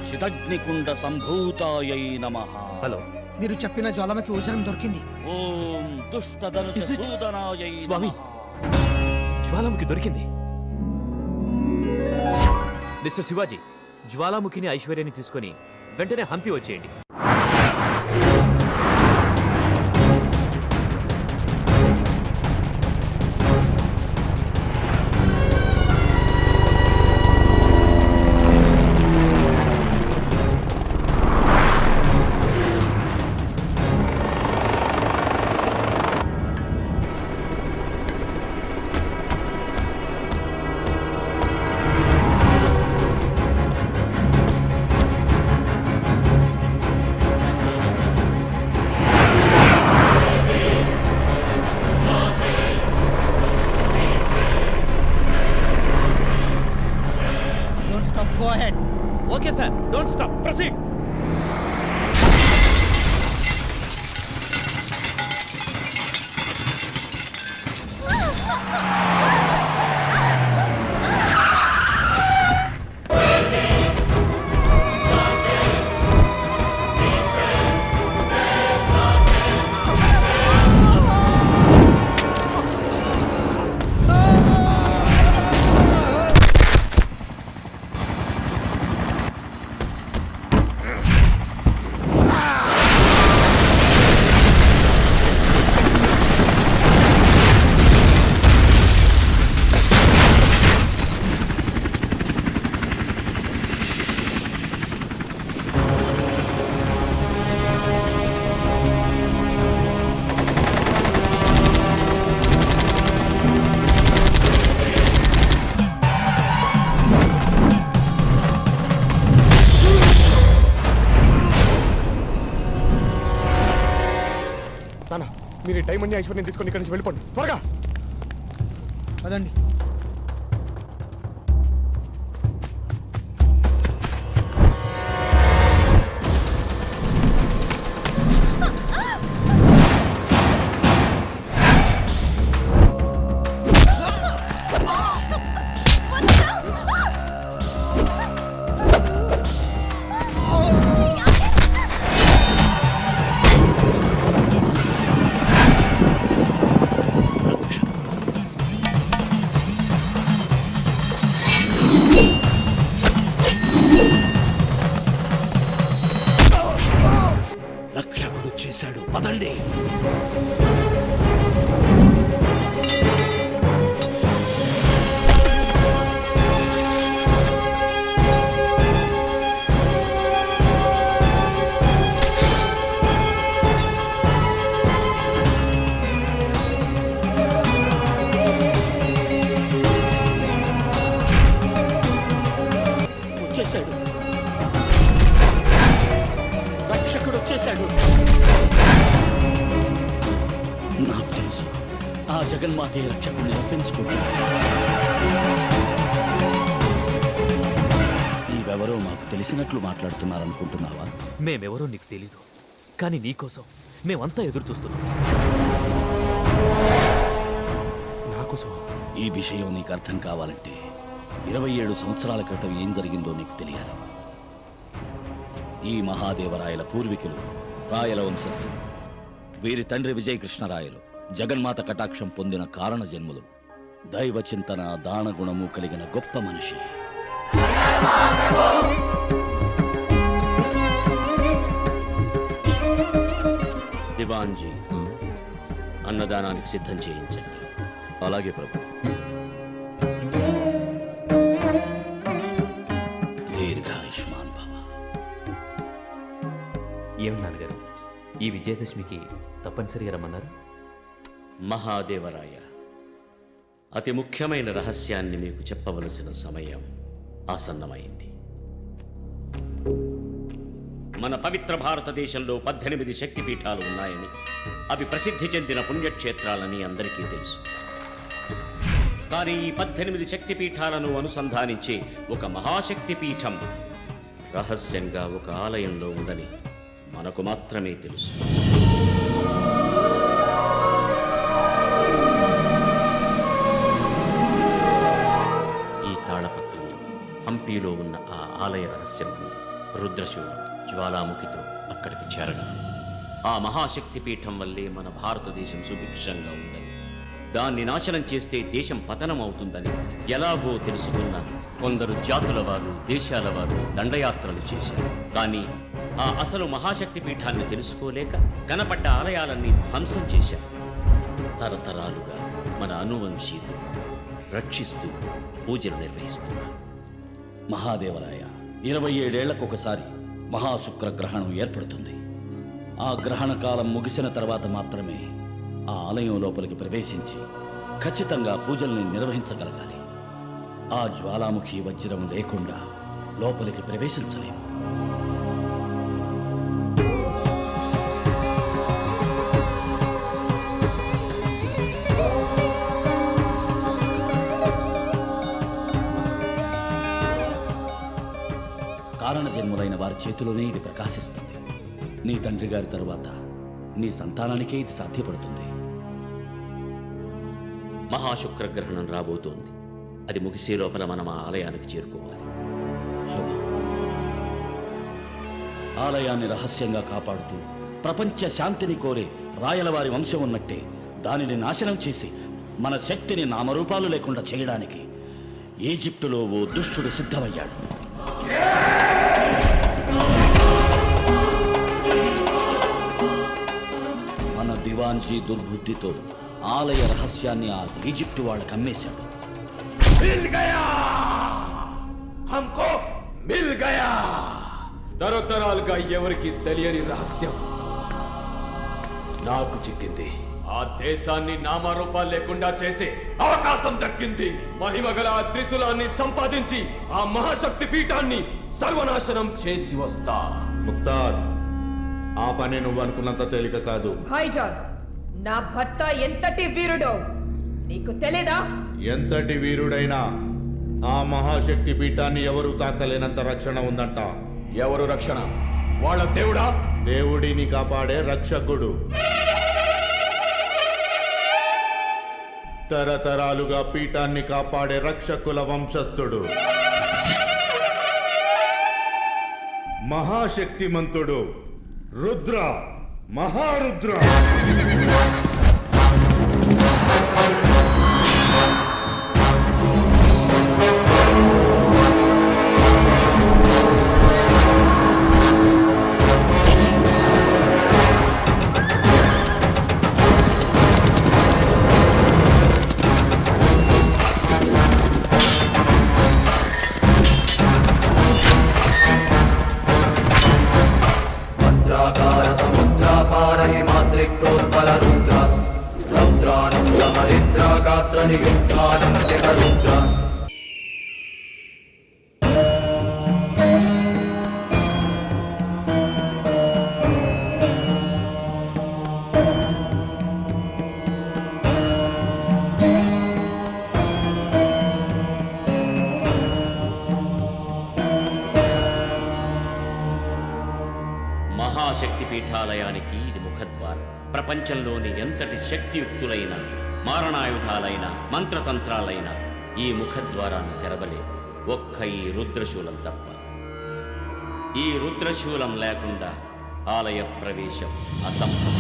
చిదగ్నికుండ సంభూతాయై నమః. హలో, మీరు చెప్పిన జ్వాలముఖి వజ్రం దొరికింది. ఓం దుష్టదనుసూదనాయై స్వామి, నమః. జ్వాలాముఖి దొరికింది. మిస్టర్ శివాజీ, జ్వాలాముఖిని ఐశ్వర్యాన్ని తీసుకొని వెంటనే హంపి వచ్చేయండి. Okay sir, don't stop, proceed. మీరు ఈ టైం అన్ని ఐశ్వర్యం తీసుకొని ఇక్కడి నుంచి వెళ్ళిపోండి త్వరగా. అదండి. రక్షకుడు చేశాడు, పదండి. వచ్చేశాడు, రక్షకుడు వచ్చేశాడు. నాకు తెలుసు, ఆ జగన్మాతే రక్షకుడిని రప్పించుకుంటాడు. నీవెవరో మాకు తెలిసినట్లు మాట్లాడుతున్నారనుకుంటున్నావా? మేమెవరో నీకు తెలీదు, కానీ నీకోసం మేమంతా ఎదురు చూస్తున్నాం. నాకోసం ఈ విషయం నీకు అర్థం కావాలంటే 27 సంవత్సరాల క్రితం ఏం జరిగిందో నీకు తెలియాలి. ఈ మహాదేవరాయల పూర్వీకులు రాయల వంశస్థులు. వీరి తండ్రి విజయకృష్ణరాయలు జగన్మాత కటాక్షం పొందిన కారణ జన్ములు. దైవ చింతన, దానగుణము కలిగిన గొప్ప మనిషి. దివాన్జీ, అన్నదానానికి సిద్ధం చేయించండి. అలాగే ప్రభు. దీర్ఘాయుష్మాన్ భవ. ఏమి నాన్నగారు, ఈ విజయదశమికి తప్పనిసరిగా రమ్మన్నారు? మహాదేవరాయ, అతి ముఖ్యమైన రహస్యాన్ని మీకు చెప్పవలసిన సమయం ఆసన్నమైంది. మన పవిత్ర భారతదేశంలో 18 శక్తిపీఠాలు ఉన్నాయని, అవి ప్రసిద్ధి చెందిన పుణ్యక్షేత్రాలని అందరికీ తెలుసు. కానీ ఈ 18 శక్తిపీఠాలను అనుసంధానించే ఒక మహాశక్తి పీఠం రహస్యంగా ఒక ఆలయంలో ఉందని మనకు మాత్రమే తెలుసు. ఈ తాళపత్రంలో హంపీలో ఉన్న ఆ ఆలయ రహస్యం ఉంది. రుద్రశూలం జ్వాలాముఖితో అక్కడికి చేరడం. ఆ మహాశక్తి పీఠం వల్లే మన భారతదేశం సుభిక్షంగా ఉందని, దాన్ని నాశనం చేస్తే దేశం పతనం అవుతుందని ఎలాగో తెలుసుకున్న కొందరు జాతుల వారు, దేశాల వారు దండయాత్రలు చేశారు. కానీ ఆ అసలు మహాశక్తి పీఠాన్ని తెలుసుకోలేక కనపడ్డ ఆలయాలన్నీ ధ్వంసం చేశారు. తరతరాలుగా మన అనువంశీకులు రక్షిస్తూ పూజలు నిర్వహిస్తున్నారు. మహాదేవరాయ, 27 ఏళ్లకొకసారి మహాశుక్ర గ్రహణం ఏర్పడుతుంది. ఆ గ్రహణ కాలం ముగిసిన తర్వాత మాత్రమే ఆ ఆలయం లోపలికి ప్రవేశించి ఖచ్చితంగా పూజల్ని నిర్వహించగలగాలి. ఆ జ్వాలాముఖి వజ్రం లేకుండా లోపలికి ప్రవేశించలేము. కారణజన్ములైన వారి చేతిలోనే ఇది ప్రకాశిస్తుంది. నీ తండ్రి గారి తరువాత నీ సంతానానికే ఇది సాధ్యపడుతుంది. మహాశుక్రగ్రహణం రాబోతోంది. అది ముగిసే లోపల మనం ఆ ఆలయానికి చేరుకోవాలి. శుభం. ఆలయాన్ని రహస్యంగా కాపాడుతూ ప్రపంచ శాంతిని కోరే రాయలవారి వంశం ఉన్నట్టే దానిని నాశనం చేసి మన శక్తిని నామరూపాలు లేకుండా చేయడానికి ఈజిప్టులో ఓ దుష్టుడు సిద్ధమయ్యాడు. మన దివాన్జీ దుర్బుద్ధితో ఆలయ రహస్యాన్ని ఆ ఈజిప్టు వాళ్ళకి అమ్మేశాడు. తరతరాలుగా ఎవరికి తెలియని రహస్యం నాకు చిక్కింది. ఆ దేశాన్ని నామరూపాలు లేకుండా చేసే అవకాశం దక్కింది. మహిమగల ఆ త్రిశూలాన్ని సంపాదించి ఆ మహాశక్తి పీఠాన్ని సర్వనాశనం చేసి వస్తా. ముక్తార్, ఆ పని నువ్వు అనుకున్నంత తేలిక కాదు. భాయిజాన్, నా భర్త ఎంతటి వీరుడో నీకు తెలీదా? ఎంతటి వీరుడైనా ఆ మహాశక్తి పీఠాన్ని ఎవరు తాకలేనంత రక్షణ ఉందంట. ఎవరు రక్షణ? వాళ్ళ దేవుడా? దేవుడిని కాపాడే రక్షకుడు. తరతరాలుగా పీఠాన్ని కాపాడే రక్షకుల వంశస్థుడు, మహాశక్తిమంతుడు రుద్ర, మహారుద్ర. మహాశక్తి పీఠాలయానికి ఇది ముఖద్వారం. ప్రపంచంలోని ఎంతటి శక్తియుక్తులైన మారణాయుధాలైన మంత్రతంత్రాలైన ఈ ముఖద్వారాన్ని తెరవలేవు, ఒక్క ఈ రుద్రశూలం తప్ప. ఈ రుద్రశూలం లేకుండా ఆలయ ప్రవేశం అసంభవం.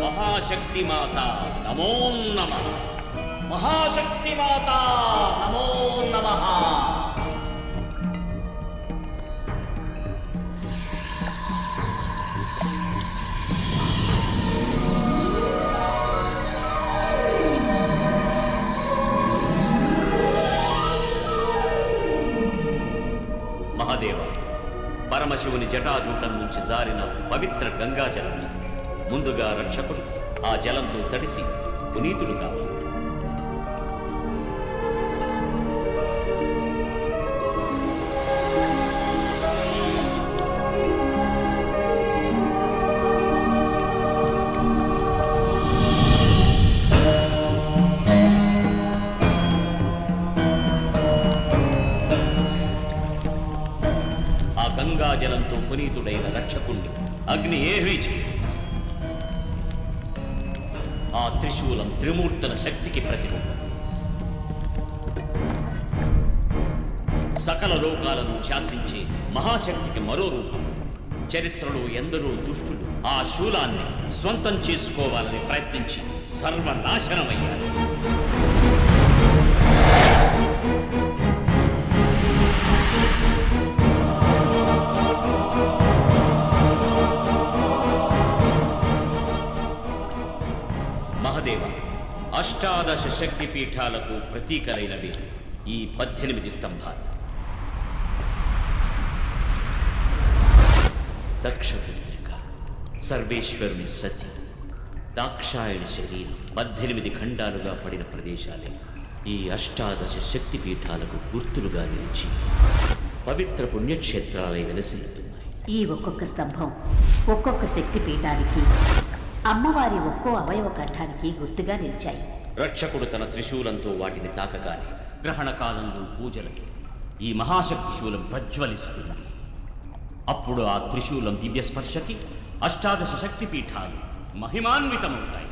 మహాశక్తి మాత నమో నమః. మహాశక్తి మాత నమో నమః. మహాదేవ, పరమశివుని జటాజూటం నుంచి జారిన పవిత్ర గంగాజలం ఇది. ముందుగా రక్షకుడు ఆ జలంతో తడిసి పునీతుడు కావాలి. ఆ గంగా జలంతో పునీతుడైన రక్షకుణ్ణి అగ్ని ఏహ్రీచి ఆ త్రిశూలం త్రిమూర్తుల శక్తికి ప్రతిరూపం. సకల లోకాలను శాసించే మహాశక్తికి మరో రూపం. చరిత్రలో ఎందరో దుష్టులు ఆ శూలాన్ని స్వంతం చేసుకోవాలని ప్రయత్నించి సర్వనాశనమయ్యారు. మహదేవ, అష్టాదశ శక్తి పీఠాలకు ప్రతీకలైనవి ఈ 18 స్తంభాలు. దక్షపుత్రిక, సర్వేశ్వరుని సతి, దాక్షాయణి శరీరం 18 ఖండాలుగా పడిన ప్రదేశాలే ఈ అష్టాదశ శక్తిపీఠాలకు గుర్తులుగా నిలిచి పవిత్ర పుణ్యక్షేత్రాలై వెలసిల్లుతున్నాయి. ఈ ఒక్కొక్క స్తంభం ఒక్కొక్క శక్తి పీఠానికి, అమ్మవారి ఒక్కో అవయవ కంఠానికి గుర్తుగా నిలిచాయి. రక్షకుడు తన త్రిశూలంతో వాటిని తాకగానే గ్రహణ కాలంలో పూజలకి ఈ మహాశక్తి శూలం ప్రజ్వలిస్తుంది. అప్పుడు ఆ త్రిశూలం దివ్య స్పర్శకి అష్టాదశ శక్తిపీఠాలు మహిమాన్వితమవుతాయి.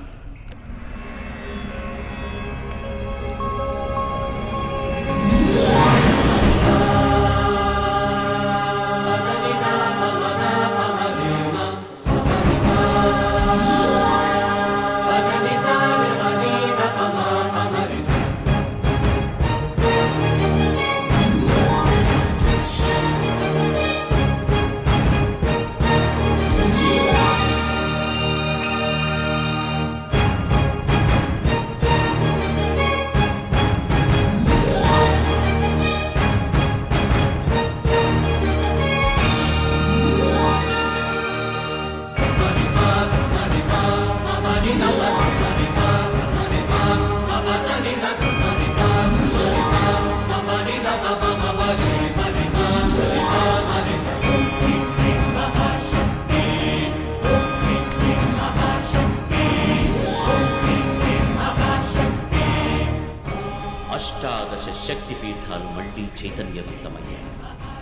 అష్టాదశ శక్తిపీఠాలు మళ్లీ చైతన్యవంతమయ్యాయి.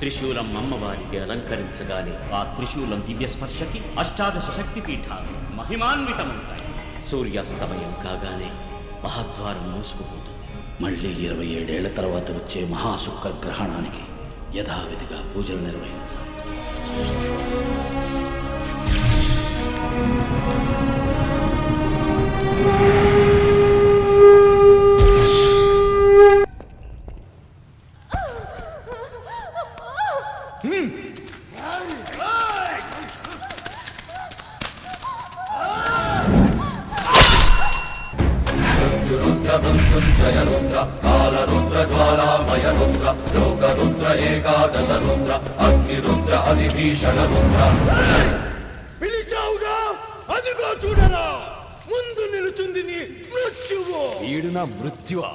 త్రిశూలం అమ్మవారికి అలంకరించగానే ఆ త్రిశూలం దివ్య స్పర్శకి అష్టాదశ శక్తిపీఠాలు మహిమాన్వితమవుతాయి. సూర్యాస్తమయం కాగానే మహాద్వారం మూసుకుపోతుంది. మళ్ళీ 27 ఏళ్ల తర్వాత వచ్చే మహాశుక్ర గ్రహణానికి యథావిధిగా పూజలు నిర్వహించాలి. మృత్యురుద్ర రుద్ర కాలరుద్ర జ్వాలామయ రుద్ర లోకరుద్ర ఏకాదశ రుద్ర అగ్నిరుద్ర అధిభీషణ రుద్ర. పిలిచావుగా అదిగో చూడరా, ముందు నిలుచుంది నీ మృత్యువు. ఈడు నా మృత్యువా?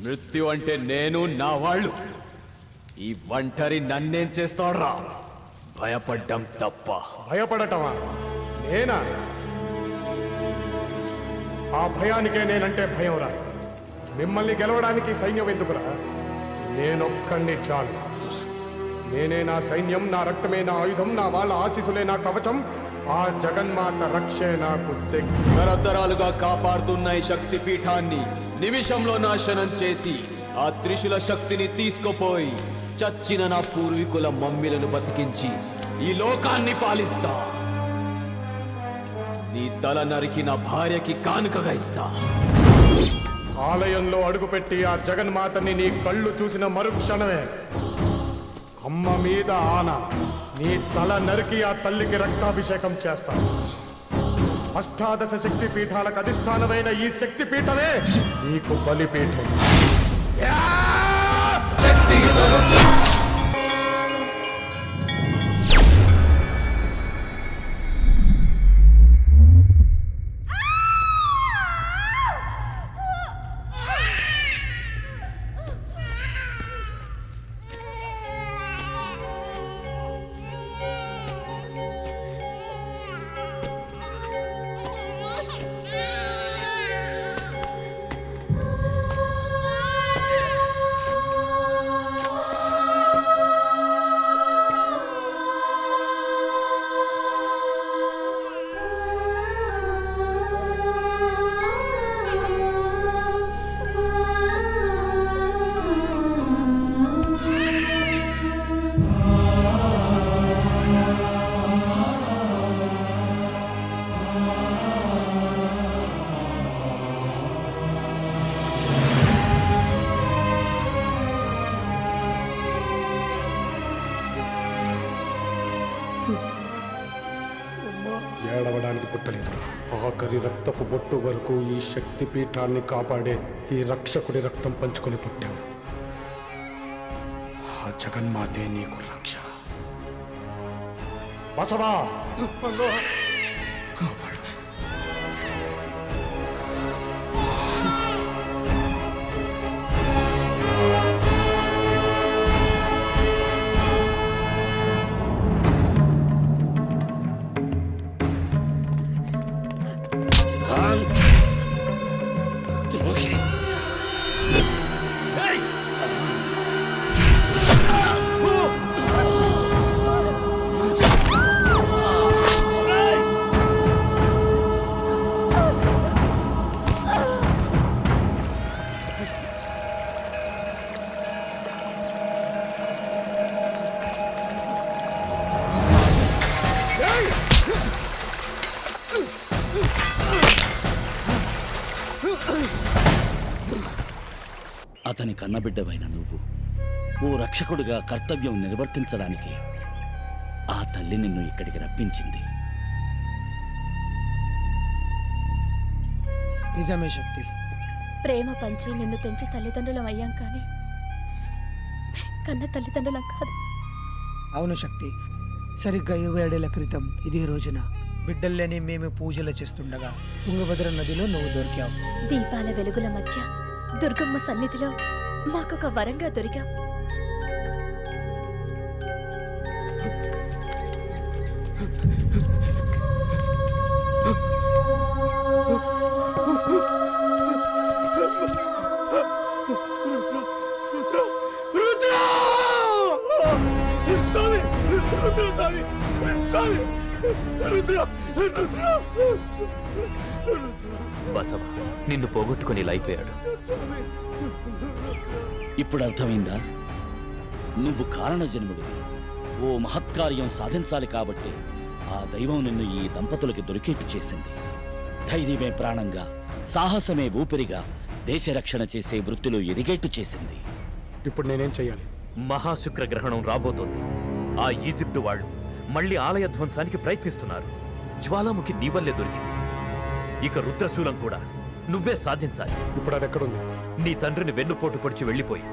మృత్యు అంటే నేను, నా వాళ్ళు. ఈ ఒంటరి నన్నేం చేస్తాడ్రా? భయపడ్డం తప్ప. భయపడటమా? నేనా? ఆ భయానికే నేనంటే భయం రా. మిమ్మల్ని గెలవడానికి సైన్యం ఎందుకురా? నేనొక్కడిని చాలు. నేనే నా సైన్యం, నా రక్తమే నా ఆయుధం, నా వాళ్ళ ఆశీసులే నా కవచం. ఆ జగన్మాత రక్షే నాకు శక్తి. తరతరాలుగా కాపాడుతున్న ఈ శక్తి పీఠాన్ని నిమిషంలో నాశనం చేసి ఆ త్రిశూల శక్తిని తీసుకుపోయి చచ్చిన నా పూర్వీకుల మమ్మిలను బతికించి ఈ లోకాన్ని పాలిస్తా. నీ తల నరికి నా భార్యకి కానుకగా ఇస్తా. ఆలయంలో అడుగుపెట్టి ఆ జగన్మాతని నీ కళ్ళు చూసిన మరుక్షణమే అమ్మ మీద ఆన, నీ తల నరికి ఆ తల్లికి రక్తాభిషేకం చేస్తాను. అష్టాదశ శక్తి పీఠాలకు అధిష్టానమైన ఈ శక్తి పీఠమే నీకు బలిపీఠం. ఏడవడానికి పుట్టలేదురా. ఆఖరి రక్తపు బొట్టు వరకు ఈ శక్తి పీఠాన్ని కాపాడే ఈ రక్షకుడి రక్తం పంచుకొని పుట్టాం. ఆ జగన్మాతే నీకు రక్ష. బసవా ద్రోహి అతని కన్నబిడ్డవైన నువ్వు ఓ రక్షకుడిగా కర్తవ్యం నిర్వర్తించడానికి ఆ తల్లి నిన్ను ఇక్కడికి రప్పించింది. నిజమే శక్తి. ప్రేమ పంచి నిన్ను పెంచి తల్లిదండ్రులం అయ్యాం కానీ కన్న తల్లిదండ్రులం కాదు. అవును శక్తి, సరిగ్గా 27 ఏళ్ల క్రితం ఇదే రోజున బిడ్డల్లేని మేము పూజలు చేస్తుండగా తుంగభద్ర నదిలో నువ్వు దొరికావు. దీపాల వెలుగుల మధ్య దుర్గమ్మ సన్నిధిలో మాకొక వరంగా దొరికావు. బసవ నిన్ను పోగొట్టుకుని ఇలా అయిపోయాడు. ఇప్పుడు అర్థమైందా? నువ్వు కారణ జన్ముడివి. ఓ మహత్కార్యం సాధించాలి కాబట్టి ఆ దైవం నిన్ను ఈ దంపతులకి దొరికేట్టు చేసింది. ధైర్యమే ప్రాణంగా, సాహసమే ఊపిరిగా దేశ రక్షణ చేసే వృత్తిలో ఎదిగేట్టు చేసింది. ఇప్పుడు నేనేం చెయ్యాలి? మహాశుక్ర గ్రహణం రాబోతోంది. ఆ ఈజిప్టు వాళ్ళు మళ్ళీ ఆలయ ధ్వంసానికి ప్రయత్నిస్తున్నారు. జ్వాలాముఖి నీ వల్లే దొరికింది. ఇక రుద్రశూలం కూడా నువ్వే సాధించాలి. ఇప్పుడు అది ఎక్కడుంది? నీ తండ్రిని వెన్నుపోటు పొడిచి వెళ్ళిపోయి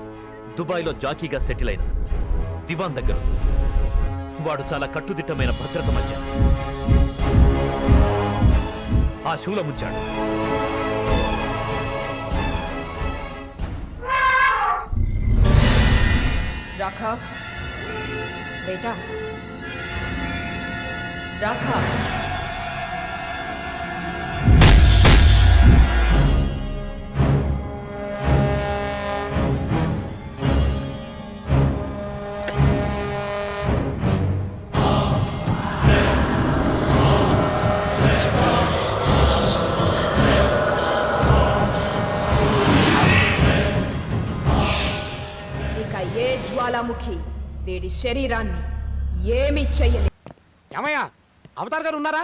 దుబాయ్లో జాకీగా సెటిల్ అయిన దివాన్ దగ్గర ఉంది. వాడు చాలా కట్టుదిట్టమైన భద్రత మధ్య ఆ శూలముంచాడు. రాఖా బేటా, రాఖా. ఇక ఏ జ్వాలాముఖి వీడి శరీరాన్ని ఏమీ చెయ్యలేదు. ఏమయ్యా, అవతార్ గారు ఉన్నారా?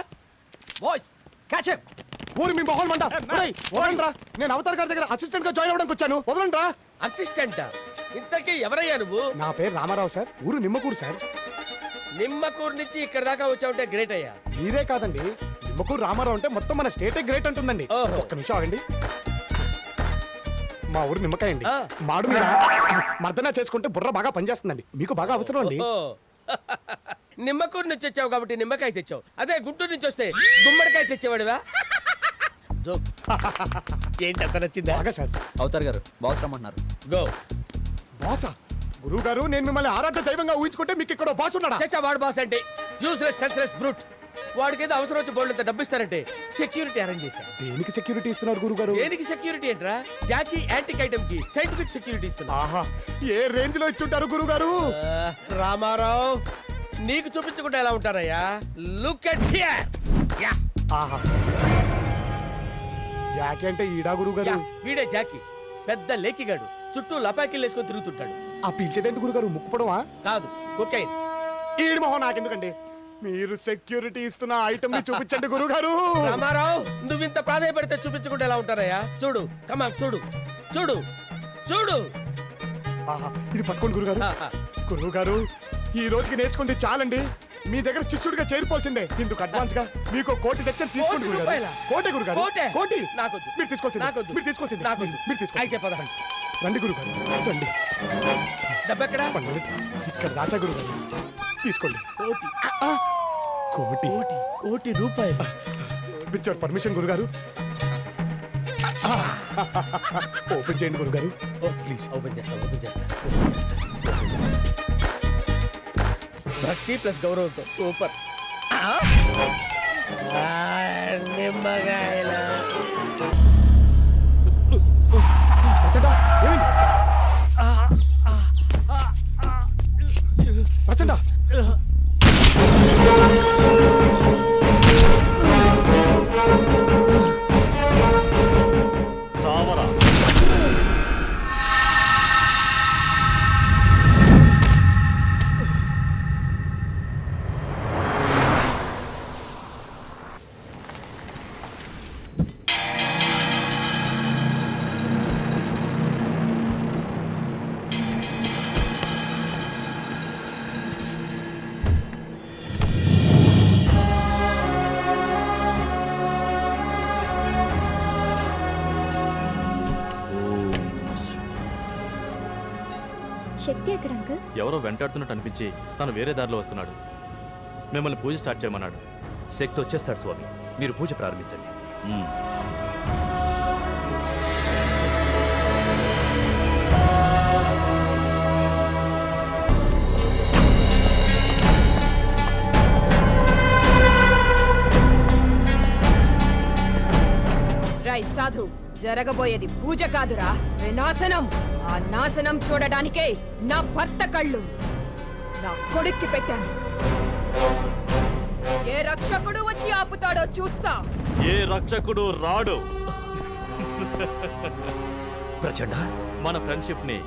Voice catch him. ఊరి మీ మొహం మంట. వదలండ్రా, నేను అవతార్ గారి దగ్గర అసిస్టెంట్ గా జాయిన్ అవ్వడానికి వచ్చాను. వదలండ్రా. అసిస్టెంట్? ఇంతకీ ఎవరయ్యా నువ్వు? నా పేరు రామారావు సార్, ఊరు నిమ్మకూరు సార్. నిమ్మకూరు నుంచి ఇక్కడ దాకా వచ్చావుంటే గ్రేట్ అయ్యా. మీరే కాదండి, నిమ్మకూరు రామారావు అంటే మొత్తం మన స్టేటే గ్రేట్ అంటుందండి. ఒక్క నిమిషం ఆగండి. మా ఊరు నిమ్మకాయ అండి. మాడు మీద మర్దన చేసుకుంటే బుర్ర బాగా పనిచేస్తుందండి. మీకు బాగా అవసరం అండి. నిమ్మకూరు నుంచి వచ్చావు కాబట్టి నిమ్మకాయ తెచ్చావు. అదే గుంటూరు నుంచి వస్తే గుమ్మడికాయ తెచ్చేవాడివా? ఏంటంత నచ్చిందా? బాగా సార్. అవతార్ గారు బాస్ రమ్మంటున్నారు. గో. బాసా? గురువు గారు, నేను మిమ్మల్ని ఆరాధ్య దైవంగా ఊహించుకుంటే మీకు ఇక్కడ బాస్ ఉన్నాడా? చచ్చా, వాడు బాస్ అంటే యూస్లెస్ సెన్స్లెస్ బ్రూట్. వాడికి ఏదో అవసరం వచ్చి బోర్డు డబ్బు ఇస్తారంటే సెక్యూరిటీ అరేంజ్ చేశారు. దేనికి సెక్యూరిటీ ఇస్తున్నారు గురువు గారు? దేనికి సెక్యూరిటీ ఏంట్రా? జాకీ యాంటిక్ ఐటమ్ కి సైంటిఫిక్ సెక్యూరిటీ ఇస్తున్నారు. ఆహా, ఏ రేంజ్ లో ఇచ్చుంటారు గురువు గారు? రామారావు, నీకు చూపించకుండా ఎలా ఉంటారయ్యా? Look at here. యా. ఆహా, జాకీ అంటే ఈడా గురువు గారు? వీడే జాకీ, పెద్ద లేకిగాడు, చుట్టూ లపాకిలు వేసుకొని తిరుగుతుంటాడు. ఆ పీల్చేదేంటి గురుగారు? ముక్కుపడవా? కాదు, కొకైన్. ఈడి మొహం నాకెందుకండి? మీరు సెక్యూరిటీ ఇస్తున్న ఐటమ్ ని చూపించండి గురుగారు. రామారావు, నువ్వు ఇంత ప్రాధాయపడితే చూపించకుండా ఎలా ఉంటారయ్యా? చూడు, కమా, చూడు చూడు చూడు. ఆహా, ఇది పట్టుకోండి గురుగారు. గురుగారు, ఈ రోజుకి నేర్చుకుంది చాలండి. మీ దగ్గర శిష్యుడిగా చేరిపోవాల్సిందే. ఇందుకు అడ్వాన్స్ గా మీకు 1 కోటి తెచ్చని తీసుకోండి గురుగారు. కోటి గురుగారు, కోటి. నాకొద్దు. మీరు తీసుకోవాల్సింది. నాకొద్దు. మీరు తీసుకోవాల్సింది. నాకొద్దు. మీరు తీసుకోండి. అయితే పద. రండి గురుగారు, రండి. డబ్బెక్కడా? ఇక్కడ దాచా గురుగారు, తీసుకోండి. కోటి. కోటి రూపాయలు విత్ యువర్ పర్మిషన్ గురుగారు. ఓపెన్ చేయండి గురుగారు ప్లీజ్. ఓపెన్ చేస్తా. భక్తి ప్లస్ గౌరవంతో సూపర్. నిమ్మకాయల ఏమైంది ప్రచండ? సావరా. శక్తి ఎక్కడ అంకుల్? ఎవరో వెంటాడుతున్నట్టు అనిపించి తను వేరే దారిలో వస్తున్నాడు. మిమ్మల్ని పూజ స్టార్ట్ చేయమన్నాడు. శక్తి వచ్చేస్తాడు స్వామి, మీరు పూజ ప్రారంభించండి. రై సాధు, జరగబోయేది పూజ కాదురా, వినాశనం. ఆ నాశనం చూడడానికే నా భర్త కళ్ళు నా కొడుక్కి పెట్టాను. ఏ రక్షకుడు వచ్చి ఆపుతాడో చూస్తా. ఏ రక్షకుడు రాడు. ప్రచండ, మన ఫ్రెండ్షిప్ ని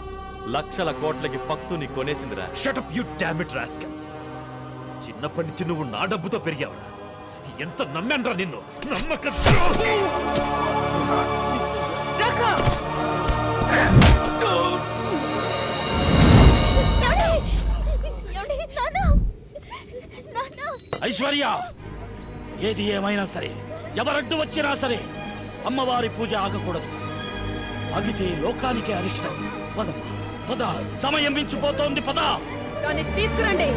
లక్షల కోట్లకి భక్తుని కొనేసిందిరా. Shut up you damn it rascal. చిన్నప్పటి నుంచి నువ్వు నా డబ్బుతో పెరిగావురా. ఎంత నమ్మానురా నిన్ను. నమ్మక ఐశ్వర్య, ఏది ఏమైనా సరే, ఎవరడ్డు వచ్చినా సరే అమ్మవారి పూజ ఆగకూడదు. ఆగితే లోకానికే అరిష్టం. పద పద, సమయం మించిపోతోంది. పద, దాన్ని తీసుకురండి.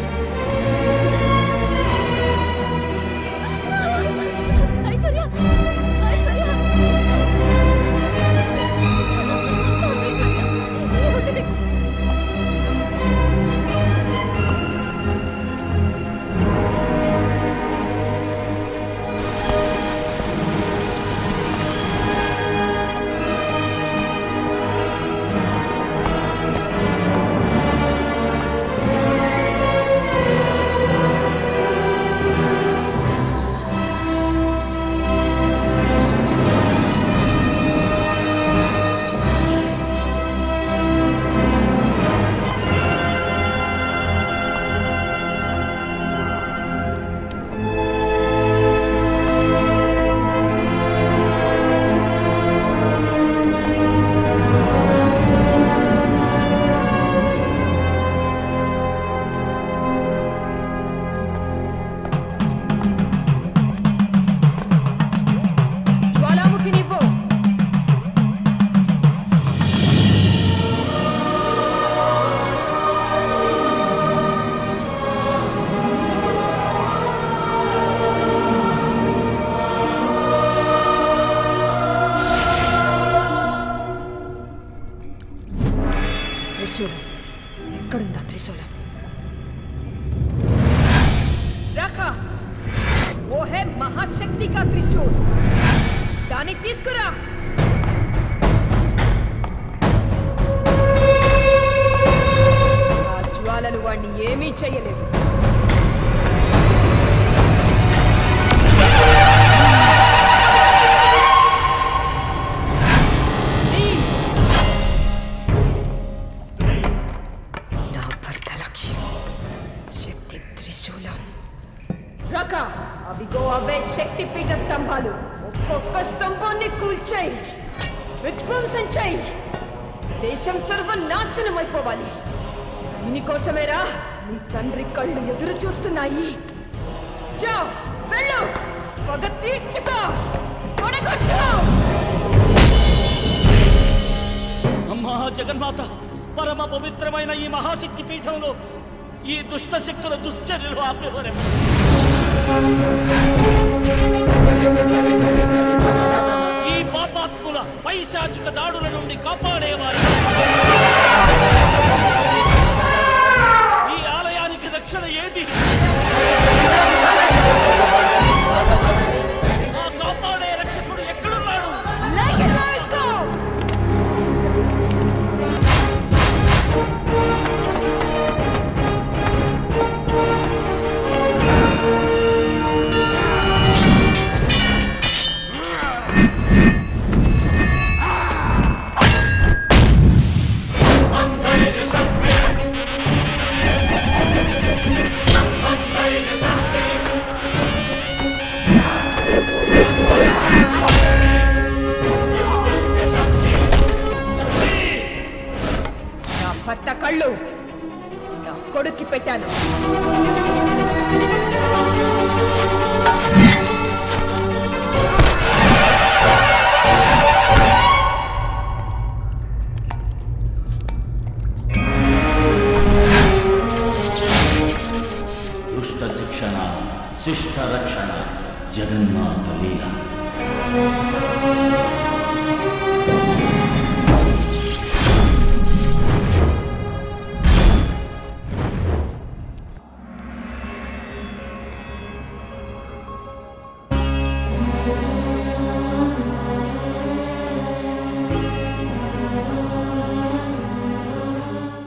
ఐశ్వర్య, ఐశ్వర్య, త్రిశూలం ఎక్కడుందా? త్రిశూలం రఖా. ఓ హే మహాశక్తి కా త్రిశూల్, దాన్ని తీసుకురా. ఆ జ్వాలలు వాణ్ణి ఏమీ చెయ్యలేవు. అవిగో అవే శక్తిపీఠ స్తంభాలు. ఒక్కొక్క స్తంభాన్ని కూల్చేయి, విధ్వంసం చేయి. దేశం సర్వనాశనం అయిపోవాలి. దీనికోసమేరా నీ తండ్రి కళ్ళు ఎదురు చూస్తున్నాయి. జా, వెళ్ళు, పగ తీర్చుకో, పొడగొట్టు. అమ్మా జగన్మాత, పరమ పవిత్రమైన ఈ మహాశక్తి పీఠంలో ఈ దుష్ట శక్తుల దుశ్చర్యలు ఆపేవారే. ఈ పాపాత్ముల పైశాచిక దాడుల నుండి కాపాడేవారు ఈ ఆలయానికి రక్షణ ఏది? ఆ కాపాడే రక్షకుడు ఎక్కడున్నాడు? నా భర్త కళ్ళు నా కొడుక్కి పెట్టాను. దుష్ట శిక్షణ శిష్ట రక్షణ జగన్మాత లీల